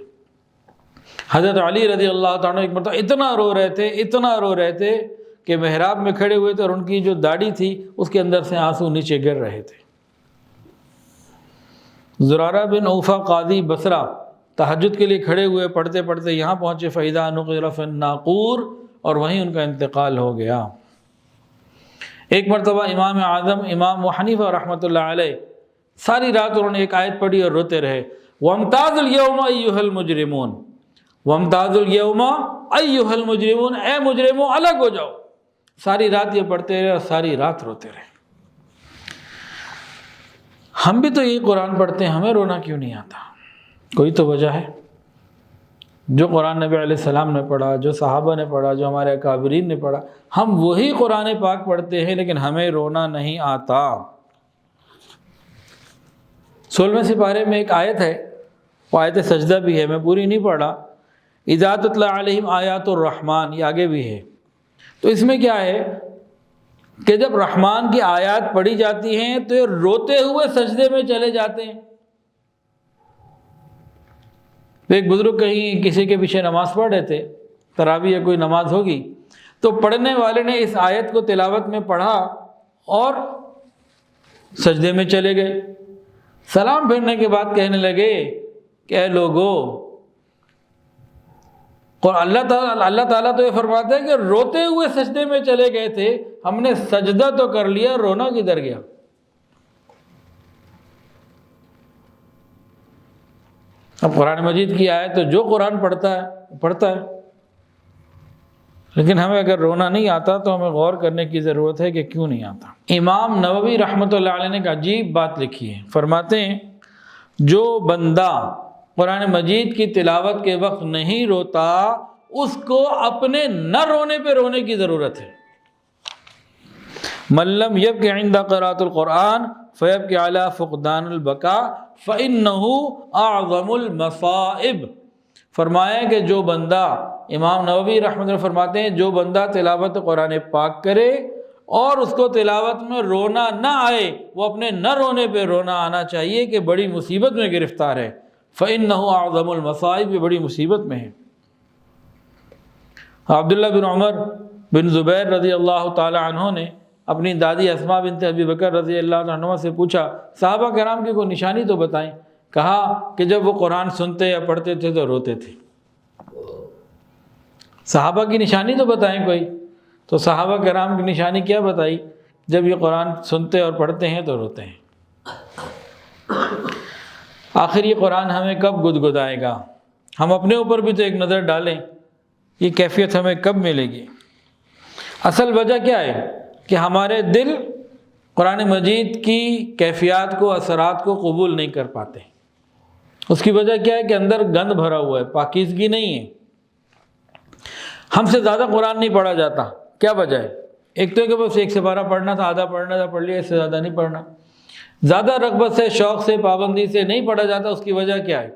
حضرت علی رضی اللہ تعالیٰ ایک مرتبہ اتنا رو رہے تھے کہ محراب میں کھڑے ہوئے تھے اور ان کی جو داڑھی تھی اس کے اندر سے آنسو نیچے گر رہے تھے۔ زرارہ بن اوفا قاضی بصرہ تہجد کے لیے کھڑے ہوئے، پڑھتے پڑھتے یہاں پہنچے فَإِذَا نُقِرَ فِي النَّاقُورِ، اور وہیں ان کا انتقال ہو گیا۔ ایک مرتبہ امام اعظم امام ابو حنیفہ رحمۃ اللہ علیہ ساری رات انہوں نے ایک آیت پڑھی اور روتے رہے وَامْتَازُوا الْيَوْمَ أَيُّهَا الْمُجْرِمُونَ، وَامْتَازُوا الْيَوْمَ أَيُّهَا الْمُجْرِمُونَ، اے مجرموں الگ ہو جاؤ۔ ساری رات یہ پڑھتے رہے اور ساری رات روتے رہے۔ ہم بھی تو یہی قرآن پڑھتے ہیں، ہمیں رونا کیوں نہیں آتا؟ کوئی تو وجہ ہے۔ جو قرآن نبی علیہ السلام نے پڑھا، جو صحابہ نے پڑھا، جو ہمارے اکابرین نے پڑھا، ہم وہی قرآن پاک پڑھتے ہیں لیکن ہمیں رونا نہیں آتا۔ 16ویں سپارے میں ایک آیت ہے، وہ آیت سجدہ بھی ہے، میں پوری نہیں پڑھا۔ اذا تتلی علیہم آیات الرحمن، یہ آگے بھی ہے۔ تو اس میں کیا ہے کہ جب رحمان کی آیات پڑھی جاتی ہیں تو یہ روتے ہوئے سجدے میں چلے جاتے ہیں۔ ایک بزرگ کہیں کسی کے پیچھے نماز پڑھ رہے تھے، تراویح یا کوئی نماز ہوگی، تو پڑھنے والے نے اس آیت کو تلاوت میں پڑھا اور سجدے میں چلے گئے۔ سلام پھیرنے کے بعد کہنے لگے کہ اے لوگو، اور اللہ تعالیٰ تو یہ فرماتا ہے کہ روتے ہوئے سجدے میں چلے گئے تھے، ہم نے سجدہ تو کر لیا، رونا کدھر گیا؟ اب قرآن مجید کی آیت تو جو قرآن پڑھتا ہے، لیکن ہمیں اگر رونا نہیں آتا تو ہمیں غور کرنے کی ضرورت ہے کہ کیوں نہیں آتا۔ امام نووی رحمۃ اللہ علیہ نے ایک عجیب بات لکھی ہے، فرماتے ہیں جو بندہ قرآن مجید کی تلاوت کے وقت نہیں روتا، اس کو اپنے نہ رونے پہ رونے کی ضرورت ہے۔ من لم یبکی عند قراءۃ القرآن فیبکی علی فقدان البکاء فإنہ اعظم المصائب۔ فرمایا کہ جو بندہ، امام نووی رحمۃ اللہ فرماتے ہیں، جو بندہ تلاوت قرآن پاک کرے اور اس کو تلاوت میں رونا نہ آئے، وہ اپنے نہ رونے پہ رونا آنا چاہیے کہ بڑی مصیبت میں گرفتار ہے۔ فإنہ اعظم المصائب، یہ بڑی مصیبت میں ہے۔ عبداللہ بن عمر بن زبیر رضی اللہ تعالی عنہ نے اپنی دادی اسماء بنت ابی بکر رضی اللہ عنہ سے پوچھا صحابہ کرام کی کوئی نشانی تو بتائیں۔ کہا کہ جب وہ قرآن سنتے یا پڑھتے تھے تو روتے تھے۔ صحابہ کی نشانی تو بتائیں کوئی، تو صحابہ کرام کی نشانی کیا بتائی؟ جب یہ قرآن سنتے اور پڑھتے ہیں تو روتے ہیں۔ آخر یہ قرآن ہمیں کب گدگدائے گا؟ ہم اپنے اوپر بھی تو ایک نظر ڈالیں، یہ کیفیت ہمیں کب ملے گی؟ اصل وجہ کیا ہے کہ ہمارے دل قرآن مجید کی کیفیات کو، اثرات کو قبول نہیں کر پاتے۔ اس کی وجہ کیا ہے کہ اندر گند بھرا ہوا ہے، پاکیزگی نہیں ہے۔ ہم سے زیادہ قرآن نہیں پڑھا جاتا، کیا وجہ ہے؟ ایک تو ہے کہ بس 1 سپارہ پڑھنا تھا، آدھا پڑھنا تھا، پڑھ لیا، اس سے زیادہ نہیں پڑھنا۔ زیادہ رغبت سے، شوق سے، پابندی سے نہیں پڑھا جاتا، اس کی وجہ کیا ہے؟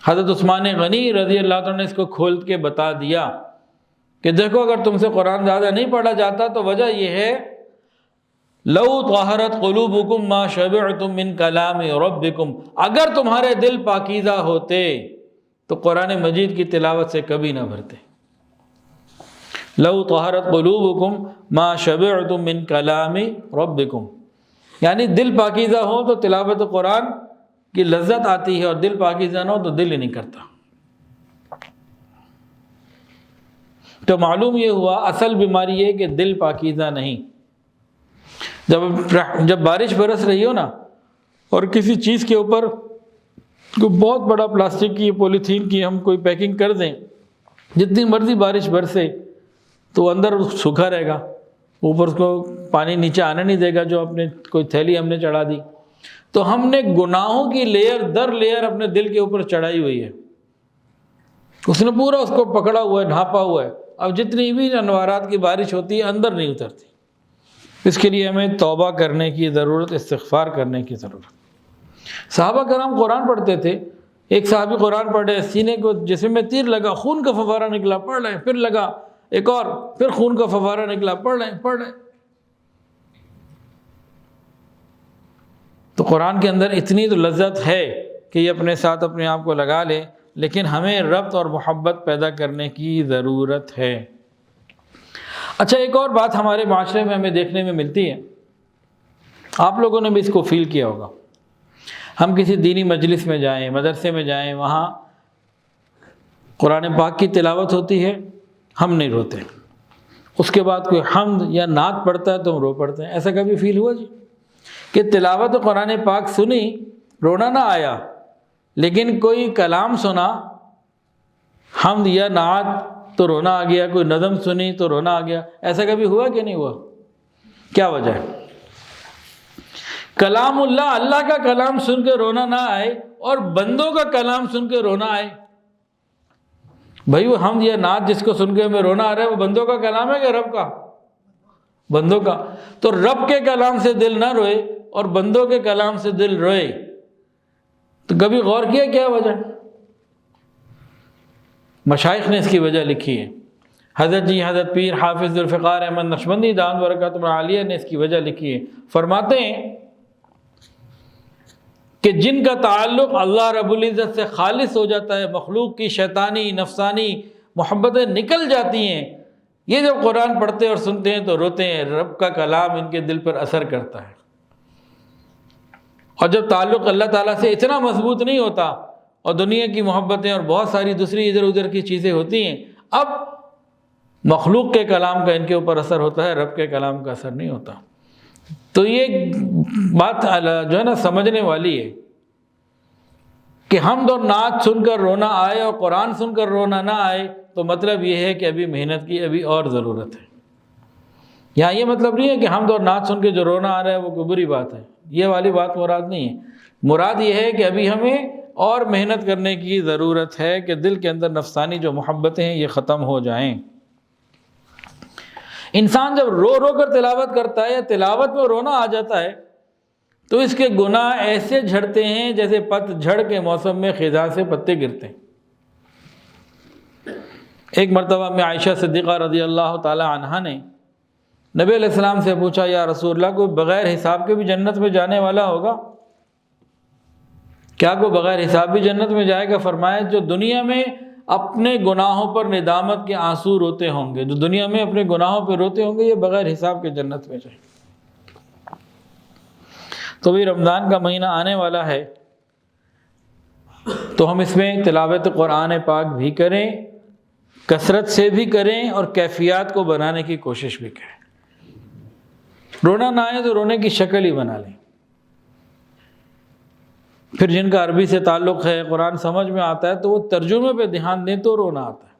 حضرت عثمان غنی رضی اللہ عنہ نے اس کو کھول کے بتا دیا کہ دیکھو اگر تم سے قرآن زیادہ نہیں پڑھا جاتا تو وجہ یہ ہے لو طہرت قلوبکم ما شبعتم من کلام ربکم، اگر تمہارے دل پاکیزہ ہوتے تو قرآن مجید کی تلاوت سے کبھی نہ بھرتے۔ لو طہرت قلوبکم ما شبعتم من کلام ربکم، یعنی دل پاکیزہ ہو تو تلاوت قرآن کی لذت آتی ہے، اور دل پاکیزہ نہ ہو تو دل ہی نہیں کرتا۔ تو معلوم یہ ہوا اصل بیماری یہ کہ دل پاکیزہ نہیں۔ جب بارش برس رہی ہو نا اور کسی چیز کے اوپر کوئی بہت بڑا پلاسٹک کی، پولیتھین کی ہم کوئی پیکنگ کر دیں، جتنی مرضی بارش برسے تو اندر سوکھا رہے گا، اوپر اس کو پانی نیچے آنے نہیں دے گا، جو اپنے کوئی تھیلی ہم نے چڑھا دی۔ تو ہم نے گناہوں کی لیئر در لیئر اپنے دل کے اوپر چڑھائی ہوئی ہے، اس نے پورا اس کو پکڑا ہوا ہے، ڈھانپا ہوا ہے۔ اب جتنی بھی انوارات کی بارش ہوتی ہے اندر نہیں اترتی۔ اس کے لیے ہمیں توبہ کرنے کی ضرورت، استغفار کرنے کی ضرورت۔ صحابہ کرام قرآن پڑھتے تھے، ایک صحابی قرآن پڑھے، سینے کو جسم میں تیر لگا، خون کا فوارہ نکلا، پڑھ رہے ہیں، پھر لگا ایک اور، پھر خون کا فوارہ نکلا، پڑھ رہے ہیں۔ تو قرآن کے اندر اتنی تو لذت ہے کہ یہ اپنے ساتھ اپنے آپ کو لگا لے، لیکن ہمیں ربط اور محبت پیدا کرنے کی ضرورت ہے۔ اچھا، ایک اور بات ہمارے معاشرے میں ہمیں دیکھنے میں ملتی ہے، آپ لوگوں نے بھی اس کو فیل کیا ہوگا۔ ہم کسی دینی مجلس میں جائیں، مدرسے میں جائیں، وہاں قرآن پاک کی تلاوت ہوتی ہے، ہم نہیں روتے۔ اس کے بعد کوئی حمد یا نعت پڑھتا ہے تو ہم رو پڑتے ہیں۔ ایسا کبھی فیل ہوا جی کہ تلاوت قرآن پاک سنی، رونا نہ آیا، لیکن کوئی کلام سنا حمد یا نعت تو رونا آ گیا، کوئی نظم سنی تو رونا آ گیا، ایسا کبھی ہوا کہ نہیں ہوا؟ کیا وجہ ہے؟ کلام اللہ، اللہ کا کلام سن کے رونا نہ آئے اور بندوں کا کلام سن کے رونا آئے؟ بھائی وہ حمد یا نعت جس کو سن کے ہمیں رونا آ رہا ہے وہ بندوں کا کلام ہے کہ رب کا؟ بندوں کا۔ تو رب کے کلام سے دل نہ روئے اور بندوں کے کلام سے دل روئے، تو کبھی غور کیا کیا وجہ؟ مشائخ نے اس کی وجہ لکھی ہے۔ حضرت پیر حافظ ذوالفقار احمد نقشبندی دامت برکاتہ العالیہ نے اس کی وجہ لکھی ہے۔ فرماتے ہیں کہ جن کا تعلق اللہ رب العزت سے خالص ہو جاتا ہے، مخلوق کی شیطانی نفسانی محبتیں نکل جاتی ہیں، یہ جب قرآن پڑھتے اور سنتے ہیں تو روتے ہیں، رب کا کلام ان کے دل پر اثر کرتا ہے۔ اور جب تعلق اللہ تعالیٰ سے اتنا مضبوط نہیں ہوتا اور دنیا کی محبتیں اور بہت ساری دوسری ادھر ادھر کی چیزیں ہوتی ہیں، اب مخلوق کے کلام کا ان کے اوپر اثر ہوتا ہے، رب کے کلام کا اثر نہیں ہوتا۔ تو یہ بات جو ہے نا سمجھنے والی ہے کہ حمد اور نعت سن کر رونا آئے اور قرآن سن کر رونا نہ آئے، تو مطلب یہ ہے کہ ابھی محنت کی ابھی اور ضرورت ہے۔ یہاں یہ مطلب نہیں ہے کہ حمد اور نعت سن کے جو رونا آ رہا ہے وہ کوئی بری بات ہے، یہ والی بات مراد نہیں ہے۔ مراد یہ ہے کہ ابھی ہمیں اور محنت کرنے کی ضرورت ہے کہ دل کے اندر نفسانی جو محبتیں ہیں یہ ختم ہو جائیں۔ انسان جب رو رو کر تلاوت کرتا ہے یا تلاوت میں رونا آ جاتا ہے تو اس کے گناہ ایسے جھڑتے ہیں جیسے پت جھڑ کے موسم میں خزاں سے پتے گرتے ہیں۔ ایک مرتبہ میں عائشہ صدیقہ رضی اللہ تعالی عنہا نے نبی علیہ السلام سے پوچھا، یا رسول اللہ کوئی بغیر حساب کے بھی جنت میں جانے والا ہوگا؟ کیا کوئی بغیر حساب بھی جنت میں جائے گا؟ فرمایا جو دنیا میں اپنے گناہوں پر ندامت کے آنسو روتے ہوں گے، جو دنیا میں اپنے گناہوں پہ روتے ہوں گے، یہ بغیر حساب کے جنت میں جائیں۔ تو بھی رمضان کا مہینہ آنے والا ہے تو ہم اس میں تلاوت قرآن پاک بھی کریں، کثرت سے بھی کریں اور کیفیات کو بنانے کی کوشش بھی کریں۔ رونا نہ آئے تو رونے کی شکل ہی بنا لیں۔ پھر جن کا عربی سے تعلق ہے، قرآن سمجھ میں آتا ہے تو وہ ترجمے پہ دھیان دیں تو رونا آتا ہے۔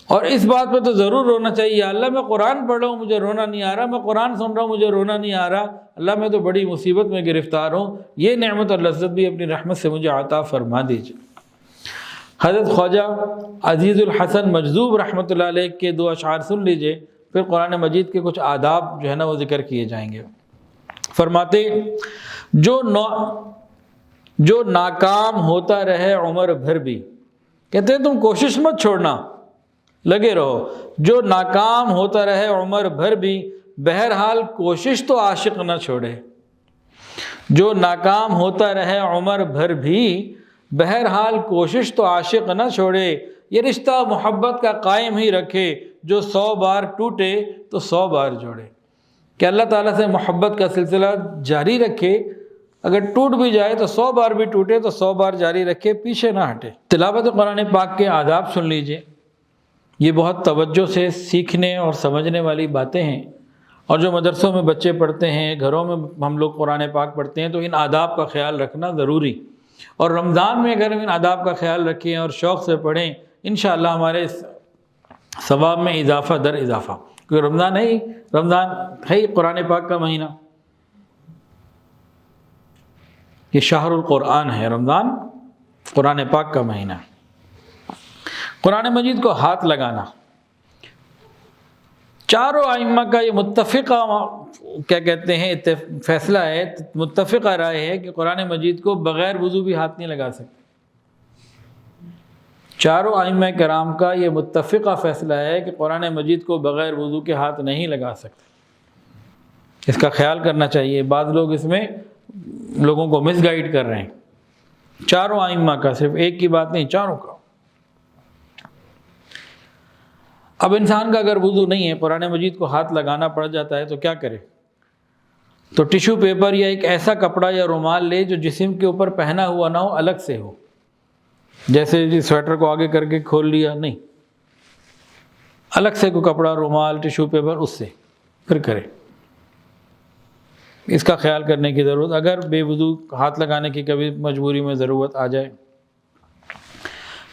اور اس بات پہ تو ضرور رونا چاہیے، یا اللہ میں قرآن پڑھ رہا ہوں مجھے رونا نہیں آ رہا، میں قرآن سن رہا ہوں مجھے رونا نہیں آ رہا، اللہ میں تو بڑی مصیبت میں گرفتار ہوں، یہ نعمت اور لذت بھی اپنی رحمت سے مجھے عطا فرما دیجیے۔ حضرت خواجہ عزیز الحسن مجذوب رحمۃ اللہ علیہ کے دو اشعار سن لیجئے، پھر قرآن مجید کے کچھ آداب جو ہے نا وہ ذکر کیے جائیں گے۔ فرماتے جو ناکام ہوتا رہے عمر بھر بھی، کہتے ہیں تم کوشش مت چھوڑنا، لگے رہو، جو ناکام ہوتا رہے عمر بھر بھی، بہرحال کوشش تو عاشق نہ چھوڑے۔ جو ناکام ہوتا رہے عمر بھر بھی، بہرحال کوشش تو عاشق نہ چھوڑے، یہ رشتہ محبت کا قائم ہی رکھے، جو 100 بار ٹوٹے تو 100 بار جوڑے۔ کہ اللہ تعالیٰ سے محبت کا سلسلہ جاری رکھے، اگر ٹوٹ بھی جائے تو 100 بار بھی ٹوٹے تو 100 بار جاری رکھے، پیچھے نہ ہٹے۔ تلاوت قرآن پاک کے آداب سن لیجئے، یہ بہت توجہ سے سیکھنے اور سمجھنے والی باتیں ہیں، اور جو مدرسوں میں بچے پڑھتے ہیں، گھروں میں ہم لوگ قرآن پاک پڑھتے ہیں، تو ان آداب کا خیال رکھنا ضروری، اور رمضان میں اگر ہم ان آداب کا خیال رکھیں اور شوق سے پڑھیں، انشاءاللہ ہمارے ثواب میں اضافہ در اضافہ۔ کیونکہ رمضان ہے ہی قرآن پاک کا مہینہ، یہ شہر القرآن ہے، رمضان قرآن پاک کا مہینہ۔ قرآن مجید کو ہاتھ لگانا، چاروں ائمہ کا یہ متفقہ کیا کہتے ہیں فیصلہ ہے، متفقہ رائے ہے کہ قرآن مجید کو بغیر وضو بھی ہاتھ نہیں لگا سکتے۔ چاروں ائمہ کرام کا یہ متفقہ فیصلہ ہے کہ قرآن مجید کو بغیر وضو کے ہاتھ نہیں لگا سکتے۔ اس کا خیال کرنا چاہیے، بعض لوگ اس میں لوگوں کو مس گائیڈ کر رہے ہیں۔ چاروں ائمہ کا، صرف ایک کی بات نہیں، چاروں کا۔ اب انسان کا اگر وضو نہیں ہے، قرآن مجید کو ہاتھ لگانا پڑ جاتا ہے تو کیا کرے؟ تو ٹیشو پیپر یا ایک ایسا کپڑا یا رومال لے جو جسم کے اوپر پہنا ہوا نہ ہو، الگ سے ہو، جیسے سویٹر کو آگے کر کے کھول لیا، نہیں، الگ سے کوئی کپڑا، رومال، ٹیشو پیپر، اس سے پھر کرے۔ اس کا خیال کرنے کی ضرورت، اگر بے وضو ہاتھ لگانے کی کبھی مجبوری میں ضرورت آ جائے۔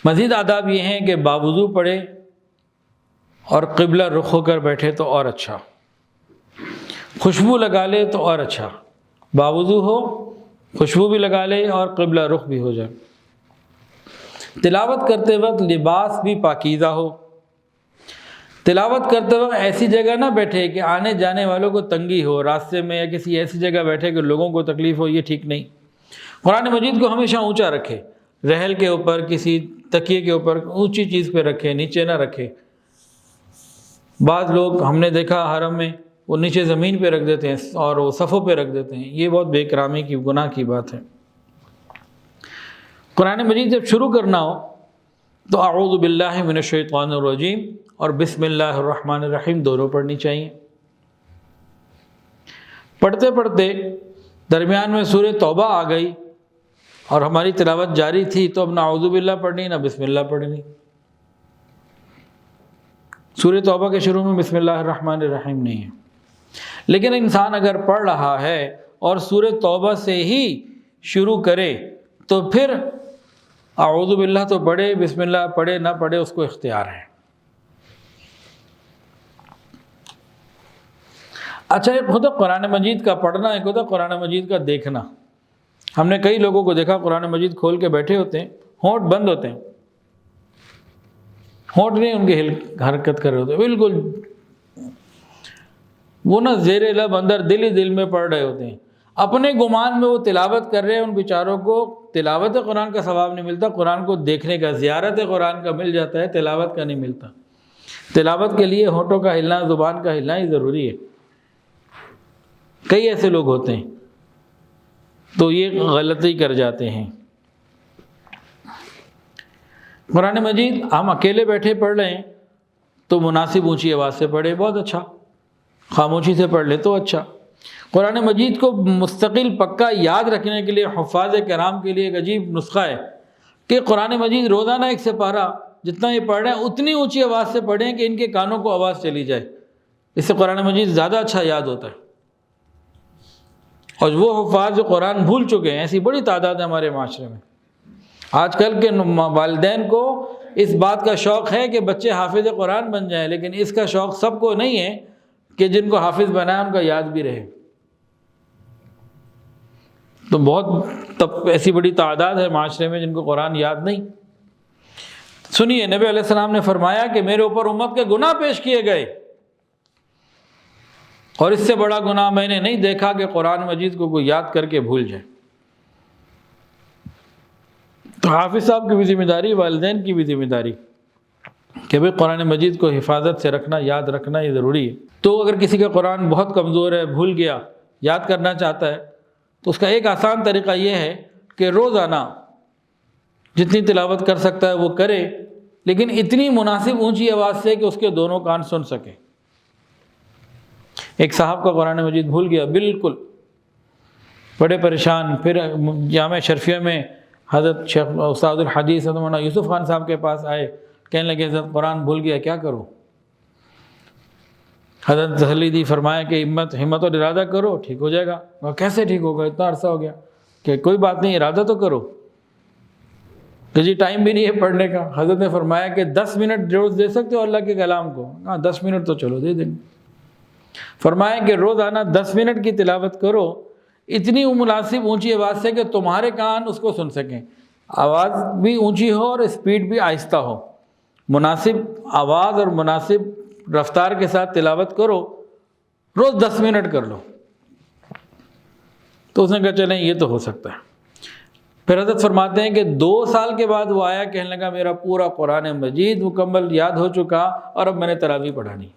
مزید آداب یہ ہیں کہ باوضو پڑھے اور قبلہ رخ ہو کر بیٹھے تو اور اچھا، خوشبو لگا لے تو اور اچھا، باوضو ہو، خوشبو بھی لگا لے اور قبلہ رخ بھی ہو جائے۔ تلاوت کرتے وقت لباس بھی پاکیزہ ہو، تلاوت کرتے وقت ایسی جگہ نہ بیٹھے کہ آنے جانے والوں کو تنگی ہو، راستے میں یا کسی ایسی جگہ بیٹھے کہ لوگوں کو تکلیف ہو، یہ ٹھیک نہیں۔ قرآن مجید کو ہمیشہ اونچا رکھے، رحل کے اوپر، کسی تکیے کے اوپر اونچی چیز پہ رکھے، نیچے نہ رکھے۔ بعض لوگ ہم نے دیکھا حرم میں وہ نیچے زمین پہ رکھ دیتے ہیں اور وہ صفوں پہ رکھ دیتے ہیں، یہ بہت بے اکرامی کی، گناہ کی بات ہے۔ قرآن مجید جب شروع کرنا ہو تو اعوذ باللہ من الشیطان الرجیم اور بسم اللہ الرحمن الرحیم دونوں پڑھنی چاہیے۔ پڑھتے پڑھتے درمیان میں سورہ توبہ آ گئی اور ہماری تلاوت جاری تھی تو اب نہ اعوذ باللہ پڑھنی نہ بسم اللہ پڑھنی۔ سورہ توبہ کے شروع میں بسم اللہ الرحمن الرحیم نہیں ہے، لیکن انسان اگر پڑھ رہا ہے اور سورہ توبہ سے ہی شروع کرے تو پھر اعوذ باللہ تو پڑھے، بسم اللہ پڑھے نہ پڑھے اس کو اختیار ہے۔ اچھا، ایک ہوتا قرآن مجید کا پڑھنا، ایک ہوتا قرآن مجید کا دیکھنا۔ ہم نے کئی لوگوں کو دیکھا قرآن مجید کھول کے بیٹھے ہوتے ہیں، ہونٹ بند ہوتے ہیں، ہونٹ نہیں ان کے حرکت کر رہے ہوتے، بالکل وہ نہ زیر لب اندر دل ہی دل میں پڑھ رہے ہوتے ہیں، اپنے گمان میں وہ تلاوت کر رہے ہیں۔ ان بیچاروں کو تلاوت قرآن کا ثواب نہیں ملتا، قرآن کو دیکھنے کا، زیارت قرآن کا مل جاتا ہے، تلاوت کا نہیں ملتا۔ تلاوت کے لیے ہونٹوں کا ہلنا، زبان کا ہلنا ہی ضروری ہے۔ کئی ایسے لوگ ہوتے ہیں تو یہ غلطی کر جاتے ہیں۔ قرآن مجید ہم اکیلے بیٹھے پڑھ رہے ہیں تو مناسب اونچی آواز سے پڑھے، بہت اچھا، خاموشی سے پڑھ لے تو اچھا۔ قرآن مجید کو مستقل پکا یاد رکھنے کے لیے حفاظ کرام کے لیے ایک عجیب نسخہ ہے کہ قرآن مجید روزانہ ایک سپارہ جتنا یہ پڑھ رہے ہیں اتنی اونچی آواز سے پڑھیں کہ ان کے کانوں کو آواز چلی جائے، اس سے قرآن مجید زیادہ اچھا یاد ہوتا ہے۔ اور وہ حفاظ جو قرآن بھول چکے ہیں، ایسی بڑی تعداد ہے ہمارے معاشرے میں۔ آج کل کے والدین کو اس بات کا شوق ہے کہ بچے حافظ قرآن بن جائیں، لیکن اس کا شوق سب کو نہیں ہے کہ جن کو حافظ بنائے ان کا یاد بھی رہے۔ تو بہت ایسی بڑی تعداد ہے معاشرے میں جن کو قرآن یاد نہیں۔ سنیے، نبی علیہ السلام نے فرمایا کہ میرے اوپر امت کے گناہ پیش کیے گئے اور اس سے بڑا گناہ میں نے نہیں دیکھا کہ قرآن مجید کو کوئی یاد کر کے بھول جائے۔ تو حافظ صاحب کی بھی ذمہ داری، والدین کی بھی ذمہ داری کہ بھئی قرآن مجید کو حفاظت سے رکھنا، یاد رکھنا یہ ضروری ہے۔ تو اگر کسی کا قرآن بہت کمزور ہے، بھول گیا، یاد کرنا چاہتا ہے تو اس کا ایک آسان طریقہ یہ ہے کہ روزانہ جتنی تلاوت کر سکتا ہے وہ کرے، لیکن اتنی مناسب اونچی آواز سے کہ اس کے دونوں کان سن سکے۔ ایک صاحب کا قرآن مجید بھول گیا، بالکل بڑے پریشان، پھر جامعہ شرفیہ میں حضرت شیخ استاد الحدیث مولانا یوسف خان صاحب کے پاس آئے، کہنے لگے حضرت قرآن بھول گیا، کیا کروں؟ حضرت تسلی دی، فرمایا کہ ہمت اور ارادہ کرو، ٹھیک ہو جائے گا۔ اور کیسے ٹھیک ہوگا؟ اتنا عرصہ ہو گیا کہ کوئی بات نہیں، ارادہ تو کرو کہ جی ٹائم بھی نہیں ہے پڑھنے کا۔ حضرت نے فرمایا کہ 10 منٹ روز دے سکتے ہو اللہ کے کلام کو؟ ہاں 10 منٹ تو چلو دے دیں گے۔ فرمایا کہ روزانہ 10 منٹ کی تلاوت کرو، اتنی مناسب اونچی آواز سے کہ تمہارے کان اس کو سن سکیں، آواز بھی اونچی ہو اور اسپیڈ بھی آہستہ ہو، مناسب آواز اور مناسب رفتار کے ساتھ تلاوت کرو، روز 10 منٹ کر لو۔ تو اس نے کہا چلیں یہ تو ہو سکتا ہے۔ پھر حضرت فرماتے ہیں کہ 2 سال کے بعد وہ آیا، کہنے لگا میرا پورا قرآن مجید مکمل یاد ہو چکا اور اب میں نے تراویح پڑھانی۔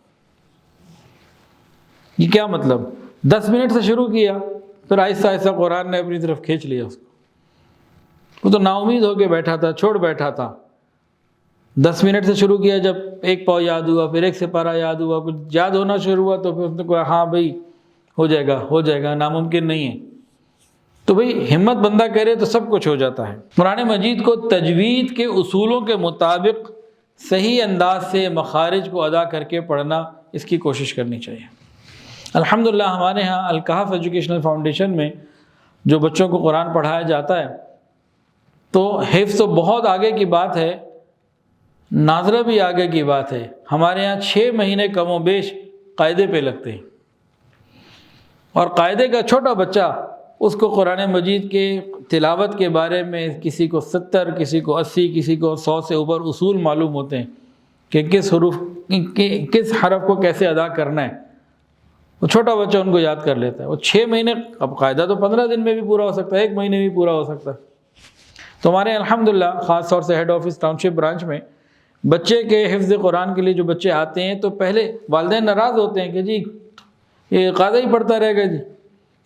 یہ کیا مطلب؟ 10 منٹ سے شروع کیا، پھر آہستہ آہستہ قرآن نے اپنی طرف کھینچ لیا اس کو۔ وہ تو نا امید ہو کے بیٹھا تھا، چھوڑ بیٹھا تھا۔ 10 منٹ سے شروع کیا، جب ایک پاؤ یاد ہوا، پھر ایک سپارہ یاد ہوا، کچھ یاد ہونا شروع ہوا تو پھر اس نے کہا ہاں بھائی ہو جائے گا، ناممکن نہیں ہے۔ تو بھئی ہمت بندہ کرے تو سب کچھ ہو جاتا ہے۔ قرآن مجید کو تجوید کے اصولوں کے مطابق صحیح انداز سے مخارج کو ادا کر کے پڑھنا، اس کی کوشش کرنی چاہیے۔ الحمدللہ ہمارے ہاں الکہف ایجوکیشنل فاؤنڈیشن میں جو بچوں کو قرآن پڑھایا جاتا ہے تو حفظ تو بہت آگے کی بات ہے، ناظرہ بھی آگے کی بات ہے، ہمارے یہاں 6 مہینے کم و بیش قاعدے پہ لگتے ہیں، اور قاعدے کا چھوٹا بچہ اس کو قرآن مجید کے تلاوت کے بارے میں کسی کو 70، کسی کو 80، کسی کو 100 سے اوپر اصول معلوم ہوتے ہیں کہ کس حرف کو کیسے ادا کرنا ہے، وہ چھوٹا بچہ ان کو یاد کر لیتا ہے۔ وہ 6 مہینے، اب قاعدہ تو 15 دن میں بھی پورا ہو سکتا ہے، 1 مہینے میں بھی پورا ہو سکتا ہے۔ تو ہمارے الحمدللہ خاص طور سے ہیڈ آفس ٹاؤن شپ برانچ میں بچے کے حفظ قرآن کے لیے جو بچے آتے ہیں تو پہلے والدین ناراض ہوتے ہیں کہ جی یہ قاعدہ ہی پڑھتا رہے گا، جی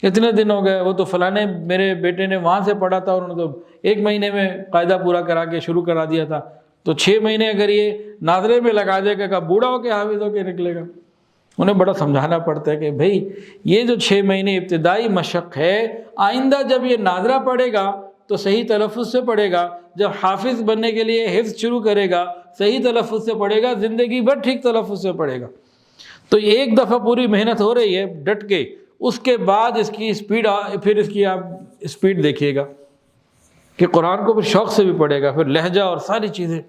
اتنے دن ہو گئے، وہ تو فلانے میرے بیٹے نے وہاں سے پڑھا تھا اور انہوں نے تو 1 مہینے میں قاعدہ پورا کرا کے شروع کرا دیا تھا، تو 6 مہینے اگر یہ ناظرے میں لگا دے گا، بوڑھا ہو کے حافظ ہو کے نکلے گا۔ انہیں بڑا سمجھانا پڑتا ہے کہ بھائی یہ جو 6 مہینے ابتدائی مشق ہے، آئندہ جب یہ ناظرہ پڑھے گا تو صحیح تلفظ سے پڑھے گا، جب حافظ بننے کے لیے حفظ شروع کرے گا صحیح تلفظ سے پڑھے گا، زندگی بھر ٹھیک تلفظ سے پڑھے گا۔ تو ایک دفعہ پوری محنت ہو رہی ہے ڈٹ کے، اس کے بعد اس کی اسپیڈ، پھر اس کی آپ اسپیڈ دیکھیے گا کہ قرآن کو پھر شوق سے بھی پڑھے گا، پھر لہجہ اور ساری چیزیں،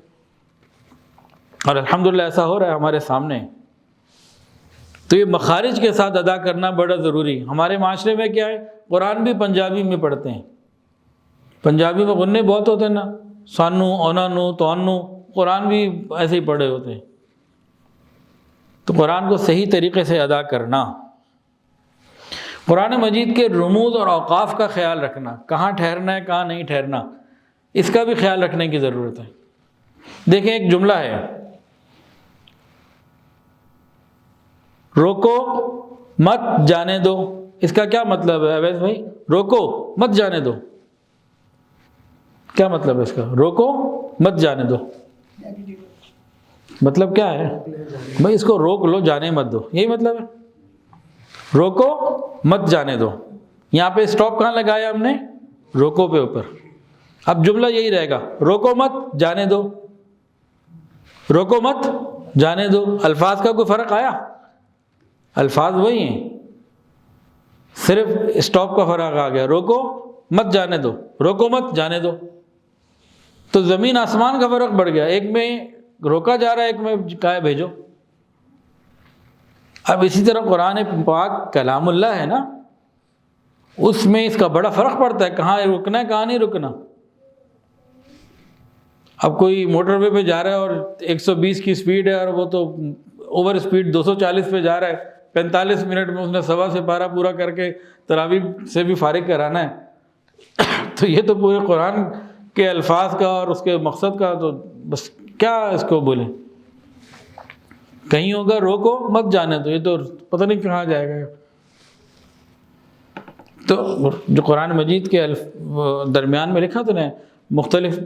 اور الحمدللہ ایسا ہو رہا ہے ہمارے سامنے۔ تو یہ مخارج کے ساتھ ادا کرنا بڑا ضروری۔ ہمارے معاشرے میں کیا ہے، قرآن بھی پنجابی میں پڑھتے ہیں، پنجابی میں غنّے بہت ہوتے ہیں نا، سانو، اونانو، توانو، قرآن بھی ایسے ہی پڑھے ہوتے ہیں۔ تو قرآن کو صحیح طریقے سے ادا کرنا، قرآن مجید کے رموز اور اوقاف کا خیال رکھنا، کہاں ٹھہرنا ہے کہاں نہیں ٹھہرنا، اس کا بھی خیال رکھنے کی ضرورت ہے۔ دیکھیں ایک جملہ ہے، روکو مت جانے دو، اس کا کیا مطلب ہے اویس بھائی؟ روکو مت جانے دو، کیا مطلب ہے اس کا؟ روکو مت جانے دو مطلب کیا ہے بھائی؟ اس کو روک لو، جانے مت دو، یہی مطلب ہے، روکو مت جانے دو۔ یہاں پہ اسٹاپ کہاں لگایا ہم نے؟ روکو پہ اوپر۔ اب جملہ یہی رہے گا، روکو مت جانے دو، روکو مت جانے دو۔ الفاظ کا کوئی فرق آیا؟ الفاظ وہی ہیں، صرف اسٹاپ کا فرق آ گیا، روکو مت جانے دو، روکو مت جانے دو۔ تو زمین آسمان کا فرق بڑھ گیا، ایک میں روکا جا رہا ہے، ایک میں کہا ہے بھیجو۔ اب اسی طرح قرآن پاک کلام اللہ ہے نا، اس میں اس کا بڑا فرق پڑتا ہے، کہاں رکنا ہے کہاں نہیں رکنا۔ اب کوئی موٹر وے پہ جا رہا ہے اور 120 کی سپیڈ ہے، اور وہ تو اوور سپیڈ 240 پہ جا رہا ہے، 45 منٹ میں اس نے 1.25 سے پارہ پورا کر کے تراویح سے بھی فارغ کرانا ہے۔ تو یہ تو پورے قرآن کے الفاظ کا اور اس کے مقصد کا تو بس کیا اس کو بولیں، کہیں ہوگا روکو مت جانے دو، یہ تو پتہ نہیں کہاں جائے گا۔ تو جو قرآن مجید کے درمیان میں لکھا تو نا مختلف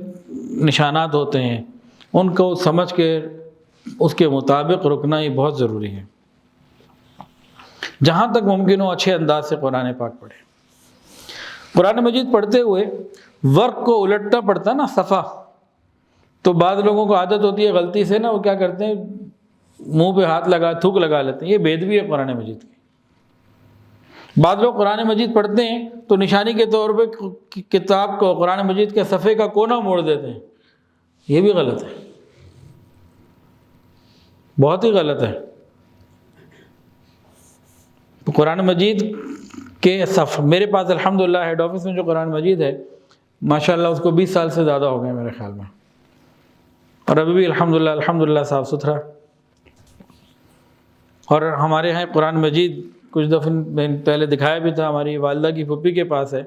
نشانات ہوتے ہیں، ان کو سمجھ کے اس کے مطابق رکنا یہ بہت ضروری ہے۔ جہاں تک ممکن ہو اچھے انداز سے قرآن پاک پڑھیں۔ قرآن مجید پڑھتے ہوئے ورق کو الٹنا پڑتا ہے نا، صفحہ، تو بعض لوگوں کو عادت ہوتی ہے غلطی سے نا، وہ کیا کرتے ہیں منہ پہ ہاتھ لگا تھوک لگا لیتے ہیں، یہ بےادبی ہے قرآن مجید کی۔ بعض لوگ قرآن مجید پڑھتے ہیں تو نشانی کے طور پہ کتاب کو، قرآن مجید کے صفحے کا کونا موڑ دیتے ہیں، یہ بھی غلط ہے، بہت ہی غلط ہے۔ تو قرآن مجید کے میرے پاس الحمدللہ ہیڈ آفس میں جو قرآن مجید ہے ماشاءاللہ اس کو 20 سال سے زیادہ ہو گئے میرے خیال میں، اور ابھی بھی الحمدللہ صاف ستھرا۔ اور ہمارے یہاں قرآن مجید کچھ دفعہ میں پہلے دکھایا بھی تھا، ہماری والدہ کی پھپھی کے پاس ہے،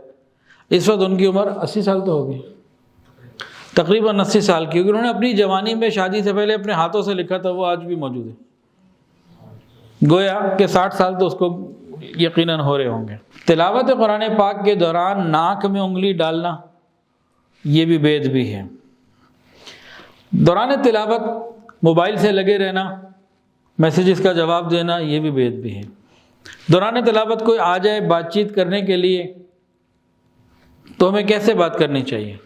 اس وقت ان کی عمر 80 سال تو ہو گئی، تقریباً 80 سال کی، کیونکہ انہوں نے اپنی جوانی میں شادی سے پہلے اپنے ہاتھوں سے لکھا تھا، وہ آج بھی موجود ہے، گویا کہ 60 سال تو اس کو یقیناً ہو رہے ہوں گے۔ تلاوت قرآن پاک کے دوران ناک میں انگلی ڈالنا یہ بھی بے ادبی ہے۔ دوران تلاوت موبائل سے لگے رہنا، میسیجز کا جواب دینا یہ بھی بے ادبی ہے۔ دوران تلاوت کوئی آ جائے بات چیت کرنے کے لیے تو ہمیں کیسے بات کرنی چاہیے؟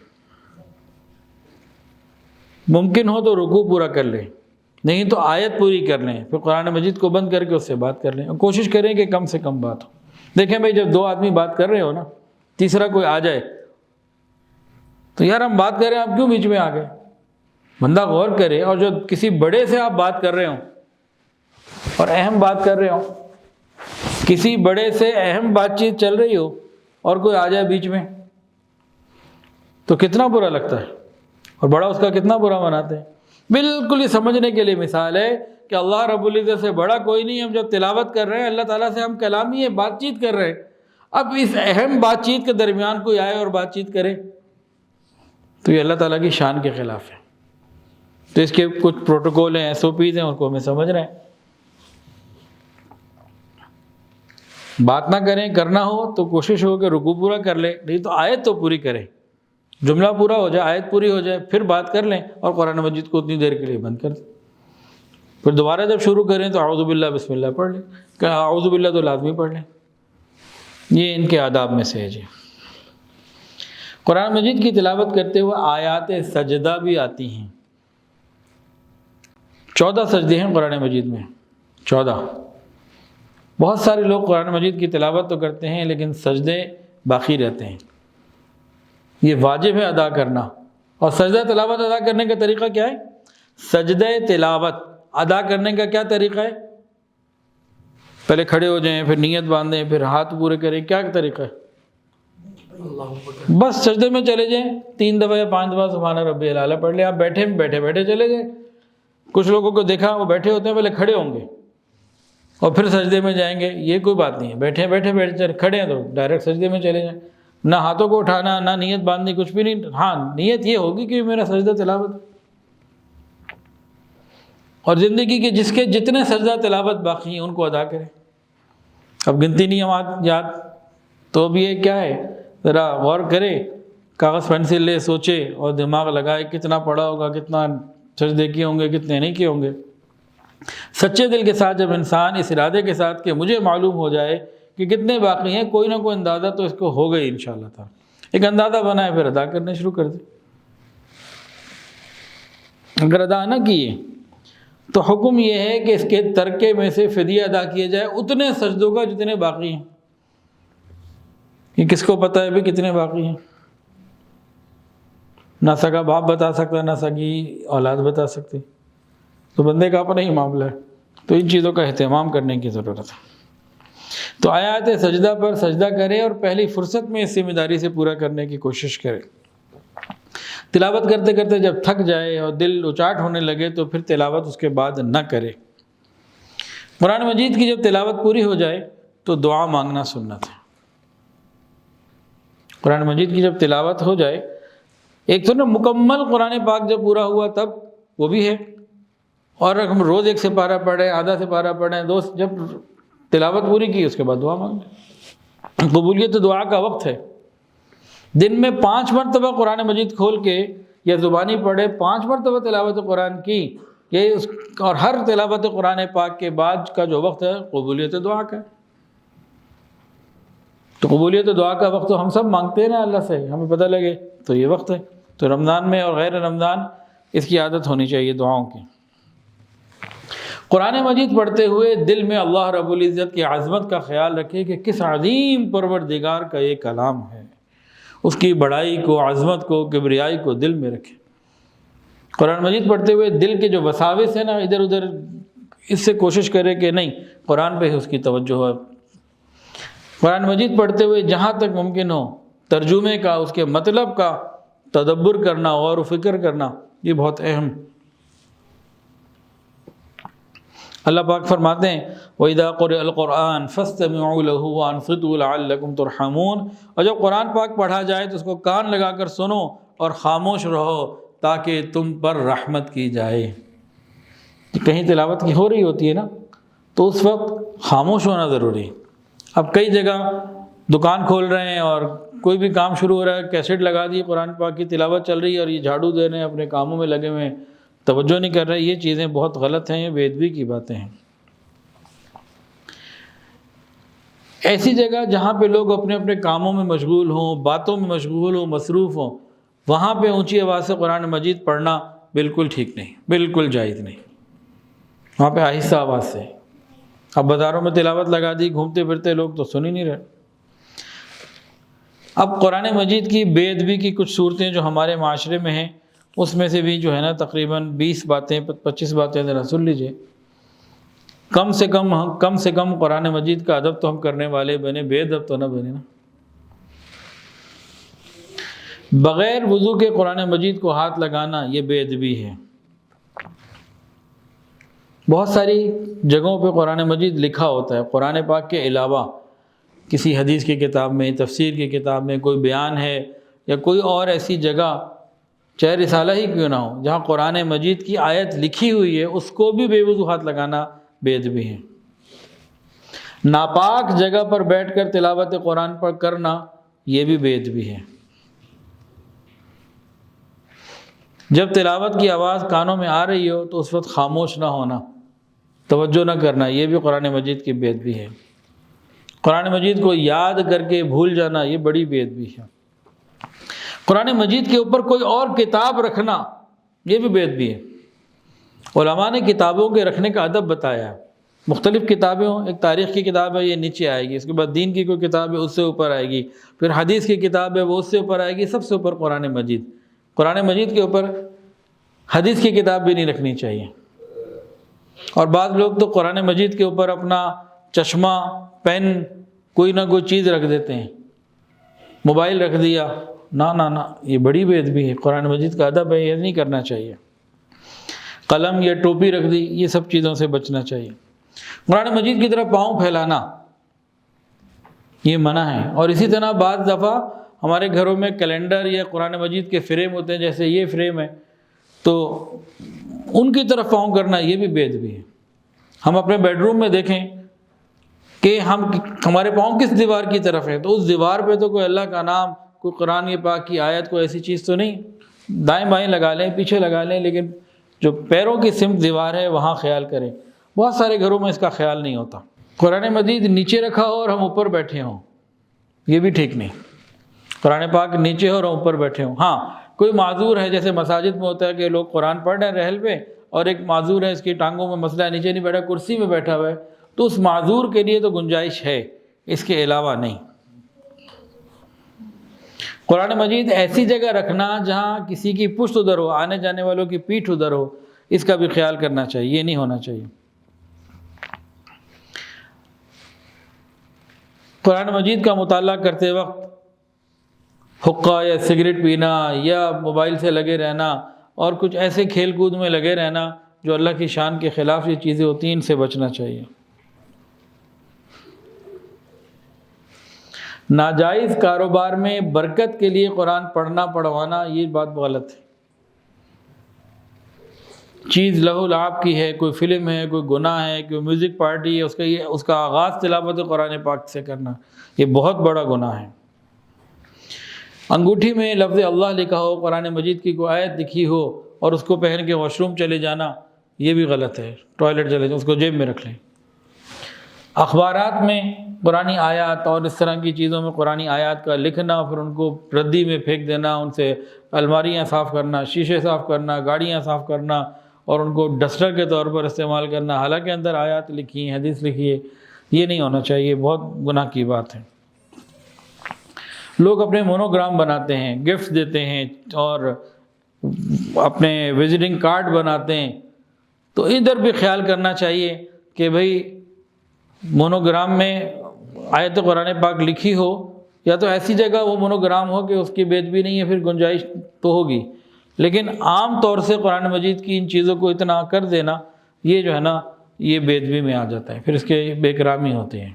ممکن ہو تو رکوع پورا کر لیں، نہیں تو آیت پوری کر لیں، پھر قرآن مجید کو بند کر کے اس سے بات کر لیں، اور کوشش کریں کہ کم سے کم بات ہو۔ دیکھیں بھائی جب 2 آدمی بات کر رہے ہو نا، تیسرا کوئی آ جائے تو یار ہم بات کر رہے ہیں، آپ کیوں بیچ میں آ گئے؟ بندہ غور کرے، اور جو کسی بڑے سے آپ بات کر رہے ہوں اور اہم بات کر رہے ہوں، کسی بڑے سے اہم بات چیت چل رہی ہو اور کوئی آ جائے بیچ میں تو کتنا برا لگتا ہے، اور بڑا اس کا کتنا برا مناتے ہیں۔ بالکل یہ سمجھنے کے لیے مثال ہے کہ اللہ رب العزت سے بڑا کوئی نہیں۔ ہم جب تلاوت کر رہے ہیں اللہ تعالیٰ سے، ہم کلامی ہے، بات چیت کر رہے ہیں، اب اس اہم بات چیت کے درمیان کوئی آئے اور بات چیت کرے تو یہ اللہ تعالیٰ کی شان کے خلاف ہے۔ تو اس کے کچھ پروٹوکول ہیں، SOPs ہیں، ان کو ہمیں سمجھ رہے ہیں۔ بات نہ کریں، کرنا ہو تو کوشش ہو کہ رکوع پورا کر لیں، نہیں تو آیت تو پوری کریں، جملہ پورا ہو جائے، آیت پوری ہو جائے، پھر بات کر لیں اور قرآن مجید کو اتنی دیر کے لیے بند کر دیں۔ پھر دوبارہ جب شروع کریں تو اعوذ باللہ بسم اللہ پڑھ لیں، کہ اعوذ باللہ تو لازمی پڑھ لیں۔ یہ ان کے آداب میں سے ہے جی۔ قرآن مجید کی تلاوت کرتے ہوئے آیات سجدہ بھی آتی ہیں۔ 14 سجدے ہیں قرآن مجید میں، 14۔ بہت سارے لوگ قرآن مجید کی تلاوت تو کرتے ہیں لیکن سجدے باقی رہتے ہیں۔ یہ واجب ہے ادا کرنا۔ اور سجدہ تلاوت ادا کرنے کا طریقہ کیا ہے؟ سجدہ تلاوت ادا کرنے کا کیا طریقہ ہے؟ پہلے کھڑے ہو جائیں، پھر نیت باندھیں، پھر ہاتھ پورے کریں، کیا طریقہ ہے؟ بس سجدے میں چلے جائیں، 3 دفعہ یا 5 دفعہ سبحان ربی الاعلیٰ پڑھ لیں۔ آپ بیٹھے چلے جائیں۔ کچھ لوگوں کو دیکھا وہ بیٹھے ہوتے ہیں، پہلے کھڑے ہوں گے اور پھر سجدے میں جائیں گے۔ یہ کوئی بات نہیں ہے، بیٹھے کھڑے ہیں تو ڈائریکٹ سجدے میں چلے جائیں، نہ ہاتھوں کو اٹھانا، نہ نیت باندھنی، کچھ بھی نہیں۔ ہاں نیت یہ ہوگی کہ میرا سجدہ تلاوت، اور زندگی کے جس کے جتنے سجدہ تلاوت باقی ہیں ان کو ادا کریں۔ اب گنتی نہیں ہم یاد تو بھی یہ کیا ہے، ذرا غور کرے، کاغذ پینسل لے، سوچے اور دماغ لگائے کتنا پڑھا ہوگا، کتنا سجدے کیے ہوں گے، کتنے نہیں کیے ہوں گے۔ سچے دل کے ساتھ جب انسان اس ارادے کے ساتھ کہ مجھے معلوم ہو جائے کہ کتنے باقی ہیں، کوئی نہ کوئی اندازہ تو اس کو ہوگا ہی انشاءاللہ تعالی۔ ایک اندازہ بنائے پھر ادا کرنا شروع کر دے۔ اگر ادا نہ کیے تو حکم یہ ہے کہ اس کے ترکے میں سے فدیہ ادا کیا جائے اتنے سجدوں کا جتنے باقی ہیں۔ یہ کس کو پتہ ہے بھی کتنے باقی ہیں؟ نہ سگا باپ بتا سکتا، نہ سگی اولاد بتا سکتی، تو بندے کا اپنا ہی معاملہ ہے۔ تو ان چیزوں کا اہتمام کرنے کی ضرورت ہے۔ تو آیات سجدہ پر سجدہ کرے اور پہلی فرصت میں اس ذمہ داری سے پورا کرنے کی کوشش کرے۔ تلاوت کرتے کرتے جب تھک جائے اور دل اچاٹ ہونے لگے تو پھر تلاوت اس کے بعد نہ کرے۔ قرآن مجید کی جب تلاوت پوری ہو جائے تو دعا مانگنا سنت ہے۔ قرآن مجید کی جب تلاوت ہو جائے، ایک تو نا مکمل قرآن پاک جب پورا ہوا تب وہ بھی ہے، اور ہم روز 1 سپارہ پڑھیں، آدھا سپارہ پڑھیں، جب تلاوت پوری کی اس کے بعد دعا مانگیں۔ قبولیت دعا کا وقت ہے۔ دن میں 5 مرتبہ قرآن مجید کھول کے یا زبانی پڑھے، 5 مرتبہ تلاوت قرآن کی، اور ہر تلاوت قرآن پاک کے بعد کا جو وقت ہے قبولیت دعا کا ہے۔ تو قبولیت دعا کا وقت تو ہم سب مانگتے ہیں نا اللہ سے، ہمیں پتہ لگے تو یہ وقت ہے۔ تو رمضان میں اور غیر رمضان اس کی عادت ہونی چاہیے دعاؤں کی۔ قرآن مجید پڑھتے ہوئے دل میں اللہ رب العزت کی عظمت کا خیال رکھے کہ کس عظیم پروردگار کا یہ کلام ہے، اس کی بڑائی کو، عظمت کو، کبریائی کو دل میں رکھے۔ قرآن مجید پڑھتے ہوئے دل کے جو وساوس ہیں نا ادھر ادھر، اس سے کوشش کرے کہ نہیں، قرآن پہ ہی اس کی توجہ ہے۔ قرآن مجید پڑھتے ہوئے جہاں تک ممکن ہو ترجمے کا، اس کے مطلب کا تدبر کرنا، غور و فکر کرنا، یہ بہت اہم۔ اللہ پاک فرماتے ہیں وَإِذَا قُرِئَ الْقُرْآنُ فَاسْتَمِعُوا لَهُ وَأَنصِتُوا لَعَلَّكُمْ تُرْحَمُونَ۔ اور جب قرآن پاک پڑھا جائے تو اس کو کان لگا کر سنو اور خاموش رہو تاکہ تم پر رحمت کی جائے۔ کہیں تلاوت کی ہو رہی ہوتی ہے نا تو اس وقت خاموش ہونا ضروری ہے۔ اب کئی جگہ دکان کھول رہے ہیں اور کوئی بھی کام شروع ہو رہا ہے، کیسٹ لگا دی، قرآن پاک کی تلاوت چل رہی ہے اور یہ جھاڑو دے رہے ہیں، اپنے کاموں میں لگے ہوئے ہیں، توجہ نہیں کر رہے۔ یہ چیزیں بہت غلط ہیں، یہ بے ادبی کی باتیں ہیں۔ ایسی جگہ جہاں پہ لوگ اپنے اپنے کاموں میں مشغول ہوں، باتوں میں مشغول ہوں، مصروف ہوں، وہاں پہ اونچی آواز سے قرآن مجید پڑھنا بالکل ٹھیک نہیں، بالکل جائز نہیں۔ وہاں پہ آہستہ آواز سے۔ اب بازاروں میں تلاوت لگا دی، گھومتے پھرتے لوگ تو سن ہی نہیں رہے۔ اب قرآن مجید کی بے ادبی کی کچھ صورتیں جو ہمارے معاشرے میں ہیں اس میں سے بھی جو ہے نا تقریباً 20 باتیں 25 باتیں ذرا سن لیجئے. کم سے کم قرآن مجید کا ادب تو ہم کرنے والے بنے، بے ادب تو نہ بنے نا. بغیر وضو کے قرآن مجید کو ہاتھ لگانا یہ بے ادبی ہے. بہت ساری جگہوں پہ قرآن مجید لکھا ہوتا ہے، قرآن پاک کے علاوہ کسی حدیث کی کتاب میں، تفسیر کی کتاب میں کوئی بیان ہے یا کوئی اور ایسی جگہ، چاہے رسالہ ہی کیوں نہ ہو، جہاں قرآن مجید کی آیت لکھی ہوئی ہے اس کو بھی بے وضو ہاتھ لگانا بے ادبی ہے. ناپاک جگہ پر بیٹھ کر تلاوت قرآن پر کرنا یہ بھی بے ادبی ہے. جب تلاوت کی آواز کانوں میں آ رہی ہو تو اس وقت خاموش نہ ہونا، توجہ نہ کرنا، یہ بھی قرآن مجید کی بے ادبی ہے. قرآن مجید کو یاد کر کے بھول جانا یہ بڑی بے ادبی ہے. قرآن مجید کے اوپر کوئی اور کتاب رکھنا یہ بھی بے ادبی ہے. علماء نے کتابوں کے رکھنے کا ادب بتایا ہے. مختلف کتابیں ہوں، ایک تاریخ کی کتاب ہے یہ نیچے آئے گی، اس کے بعد دین کی کوئی کتاب ہے اس سے اوپر آئے گی، پھر حدیث کی کتاب ہے وہ اس سے اوپر آئے گی، سب سے اوپر قرآن مجید. قرآن مجید کے اوپر حدیث کی کتاب بھی نہیں رکھنی چاہیے. اور بعض لوگ تو قرآن مجید کے اوپر اپنا چشمہ، پین، کوئی نہ کوئی چیز رکھ دیتے ہیں، موبائل رکھ دیا. نہ یہ بڑی بے ادبی ہے. قرآن مجید کا ادب ہے، یہ نہیں کرنا چاہیے. قلم یا ٹوپی رکھ دی، یہ سب چیزوں سے بچنا چاہیے. قرآن مجید کی طرف پاؤں پھیلانا یہ منع ہے. اور اسی طرح بعض دفعہ ہمارے گھروں میں کیلنڈر یا قرآن مجید کے فریم ہوتے ہیں، جیسے یہ فریم ہے، تو ان کی طرف پاؤں کرنا یہ بھی بے ادبی ہے. ہم اپنے بیڈ روم میں دیکھیں کہ ہمارے پاؤں کس دیوار کی طرف ہے، تو اس دیوار پہ تو کوئی اللہ کا نام، کوئی قرآن پاک کی آیت، کوئی ایسی چیز تو نہیں. دائیں بائیں لگا لیں، پیچھے لگا لیں، لیکن جو پیروں کی سمت دیوار ہے وہاں خیال کریں. بہت سارے گھروں میں اس کا خیال نہیں ہوتا. قرآن مجید نیچے رکھا ہو اور ہم اوپر بیٹھے ہوں، یہ بھی ٹھیک نہیں. قرآن پاک نیچے ہو اور ہم اوپر بیٹھے ہوں. ہاں کوئی معذور ہے، جیسے مساجد میں ہوتا ہے کہ لوگ قرآن پڑھ رہے ہیں رحل پہ، اور ایک معذور ہے، اس کی ٹانگوں میں مسئلہ ہے، نیچے نہیں بیٹھا، کرسی میں بیٹھا ہوا ہے، تو اس معذور کے لیے تو گنجائش ہے، اس کے علاوہ نہیں. قرآن مجید ایسی جگہ رکھنا جہاں کسی کی پشت ادھر ہو، آنے جانے والوں کی پیٹھ ادھر ہو، اس کا بھی خیال کرنا چاہیے، یہ نہیں ہونا چاہیے. قرآن مجید کا مطالعہ کرتے وقت حقہ یا سگریٹ پینا یا موبائل سے لگے رہنا اور کچھ ایسے کھیل کود میں لگے رہنا جو اللہ کی شان کے خلاف یہ چیزیں ہوتی ہیں، ان سے بچنا چاہیے. ناجائز کاروبار میں برکت کے لیے قرآن پڑھنا پڑھوانا یہ بات غلط ہے. چیز لہو لعب کی ہے، کوئی فلم ہے، کوئی گناہ ہے، کوئی میوزک پارٹی ہے، اس کا آغاز تلاوت قرآن پاک سے کرنا یہ بہت بڑا گناہ ہے. انگوٹھی میں لفظ اللہ لکھا ہو، قرآن مجید کی کوئی آیت لکھی ہو اور اس کو پہن کے واش روم چلے جانا یہ بھی غلط ہے. ٹوائلٹ چلے جانا، اس کو جیب میں رکھ لیں. اخبارات میں قرآنی آیات اور اس طرح کی چیزوں میں قرآنی آیات کا لکھنا، پھر ان کو ردی میں پھینک دینا، ان سے الماریاں صاف کرنا، شیشے صاف کرنا، گاڑیاں صاف کرنا اور ان کو ڈسٹر کے طور پر استعمال کرنا، حالانکہ اندر آیات لکھی ہیں، حدیث لکھی ہے، یہ نہیں ہونا چاہیے. بہت گناہ کی بات ہے. لوگ اپنے مونوگرام بناتے ہیں، گفٹ دیتے ہیں اور اپنے وزٹنگ کارڈ بناتے ہیں، تو ادھر بھی خیال کرنا چاہیے کہ بھئی مونوگرام میں آیت قرآن پاک لکھی ہو، یا تو ایسی جگہ وہ مونوگرام ہو کہ اس کی بے ادبی نہیں ہے، پھر گنجائش تو ہوگی، لیکن عام طور سے قرآن مجید کی ان چیزوں کو اتنا کر دینا یہ جو ہے نا یہ بے ادبی میں آ جاتا ہے، پھر اس کے بے اکرامی ہوتے ہیں.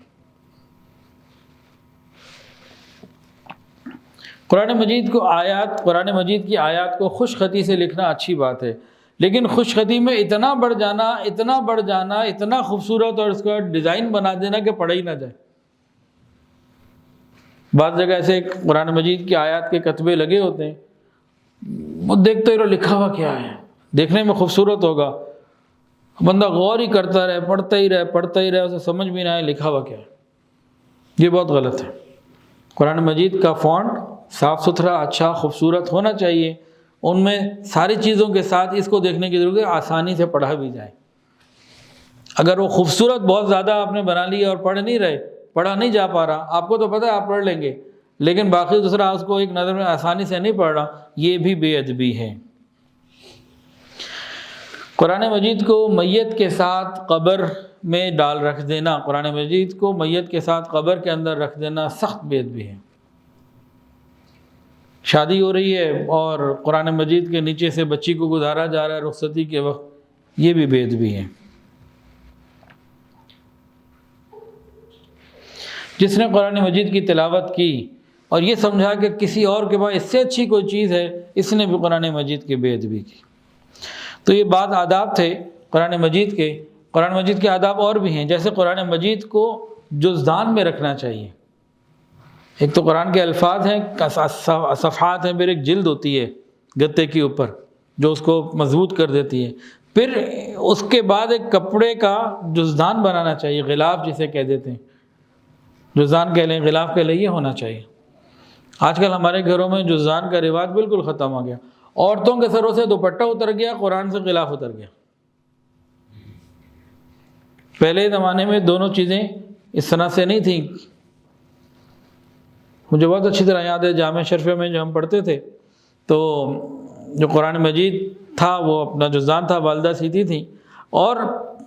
قرآن مجید کی آیات کو خوش خطی سے لکھنا اچھی بات ہے، لیکن خوش خطی میں اتنا بڑھ جانا، اتنا خوبصورت اور اس کا ڈیزائن بنا دینا کہ پڑھا ہی نہ جائے. بعض جگہ ایسے قرآن مجید کی آیات کے کتبے لگے ہوتے ہیں، وہ دیکھتے ہی لکھا ہوا کیا ہے، دیکھنے میں خوبصورت ہوگا، بندہ غور ہی کرتا رہے، پڑھتا ہی رہے، اسے سمجھ بھی نہ آئے لکھا ہوا کیا ہے. یہ بہت غلط ہے. قرآن مجید کا فونٹ صاف ستھرا، اچھا، خوبصورت ہونا چاہیے. ان میں ساری چیزوں کے ساتھ اس کو دیکھنے کی ضرورت ہے آسانی سے پڑھا بھی جائے. اگر وہ خوبصورت بہت زیادہ آپ نے بنا لی اور پڑھا نہیں جا پا رہا، آپ کو تو پتہ ہے آپ پڑھ لیں گے، لیکن باقی دوسرا اس کو ایک نظر میں آسانی سے نہیں پڑھ رہا، یہ بھی بے ادبی ہے. قرآن مجید کو میت کے ساتھ قبر میں ڈال رکھ دینا، قرآن مجید کو میت کے ساتھ قبر کے اندر رکھ دینا سخت بے ادبی ہے۔ شادی ہو رہی ہے اور قرآن مجید کے نیچے سے بچی کو گزارا جا رہا ہے رخصتی کے وقت، یہ بھی بے ادبی ہے۔ جس نے قرآن مجید کی تلاوت کی اور یہ سمجھا کہ کسی اور کے پاس اس سے اچھی کوئی چیز ہے، اس نے بھی قرآن مجید کی بے ادبی کی۔ تو یہ بعض آداب تھے قرآن مجید کے۔ قرآن مجید کے آداب اور بھی ہیں، جیسے قرآن مجید کو جزدان میں رکھنا چاہیے۔ ایک تو قرآن کے الفاظ ہیں، صفحات ہیں، پھر ایک جلد ہوتی ہے گتے کے اوپر جو اس کو مضبوط کر دیتی ہے، پھر اس کے بعد ایک کپڑے کا جزدان بنانا چاہیے، غلاف جسے کہہ دیتے ہیں، جزدان کہہ لیں، غلاف کہہ لیں، یہ ہونا چاہیے۔ آج کل ہمارے گھروں میں جزدان کا رواج بالکل ختم ہو گیا، عورتوں کے سروں سے دوپٹہ اتر گیا، قرآن سے غلاف اتر گیا۔ پہلے زمانے میں دونوں چیزیں اس طرح سے نہیں تھیں۔ مجھے بہت اچھی طرح یاد ہے جامع شرفیہ میں جو ہم پڑھتے تھے تو جو قرآن مجید تھا وہ اپنا جزدان تھا، والدہ سیتی تھیں، اور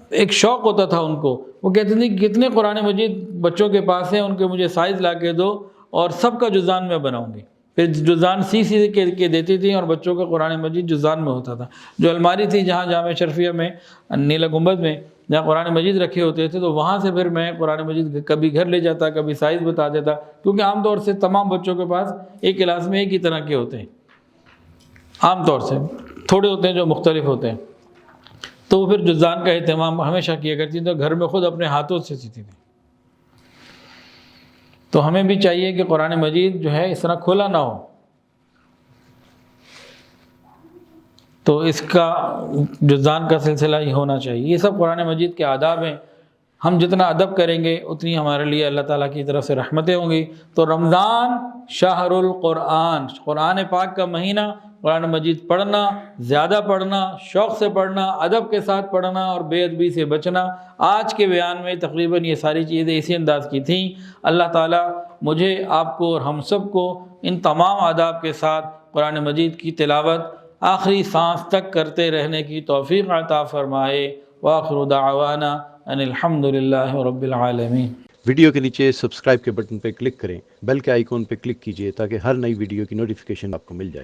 ایک شوق ہوتا تھا ان کو، وہ کہتی تھیں کتنے قرآن مجید بچوں کے پاس ہیں، ان کے مجھے سائز لا کے دو اور سب کا جزدان میں بناؤں گی۔ پھر جزدان سی کے دیتی تھیں اور بچوں کا قرآن مجید جزدان میں ہوتا تھا۔ جو الماری تھی جہاں جامع شرفیہ میں نیلا گنبد میں جہاں قرآن مجید رکھے ہوتے تھے، تو وہاں سے پھر میں قرآن مجید کبھی گھر لے جاتا، کبھی سائز بتا دیتا، کیونکہ عام طور سے تمام بچوں کے پاس ایک کلاس میں ایک ہی طرح کے ہوتے ہیں، عام طور سے تھوڑے ہوتے ہیں جو مختلف ہوتے ہیں، تو وہ پھر جزدان کا اہتمام ہمیشہ کیا کرتی تھیں، تو گھر میں خود اپنے ہاتھوں سے سیتی تھیں۔ تو ہمیں بھی چاہیے کہ قرآن مجید جو ہے اس طرح کھولا نہ ہو، تو اس کا جزدان کا سلسلہ ہی ہونا چاہیے۔ یہ سب قرآن مجید کے آداب ہیں۔ ہم جتنا ادب کریں گے اتنی ہمارے لیے اللہ تعالیٰ کی طرف سے رحمتیں ہوں گی۔ تو رمضان شہر القرآن، قرآن پاک کا مہینہ، قرآن مجید پڑھنا، زیادہ پڑھنا، شوق سے پڑھنا، ادب کے ساتھ پڑھنا اور بے ادبی سے بچنا۔ آج کے بیان میں تقریباً یہ ساری چیزیں اسی انداز کی تھیں۔ اللہ تعالیٰ مجھے، آپ کو اور ہم سب کو ان تمام آداب کے ساتھ قرآن مجید کی تلاوت آخری سانس تک کرتے رہنے کی توفیق عطا فرمائے۔ وآخر دعوانا ان الحمد للہ رب العالمین۔ ویڈیو کے نیچے سبسکرائب کے بٹن پہ کلک کریں، بیل کے آئیکن پہ کلک کیجئے تاکہ ہر نئی ویڈیو کی نوٹیفیکیشن آپ کو مل جائے۔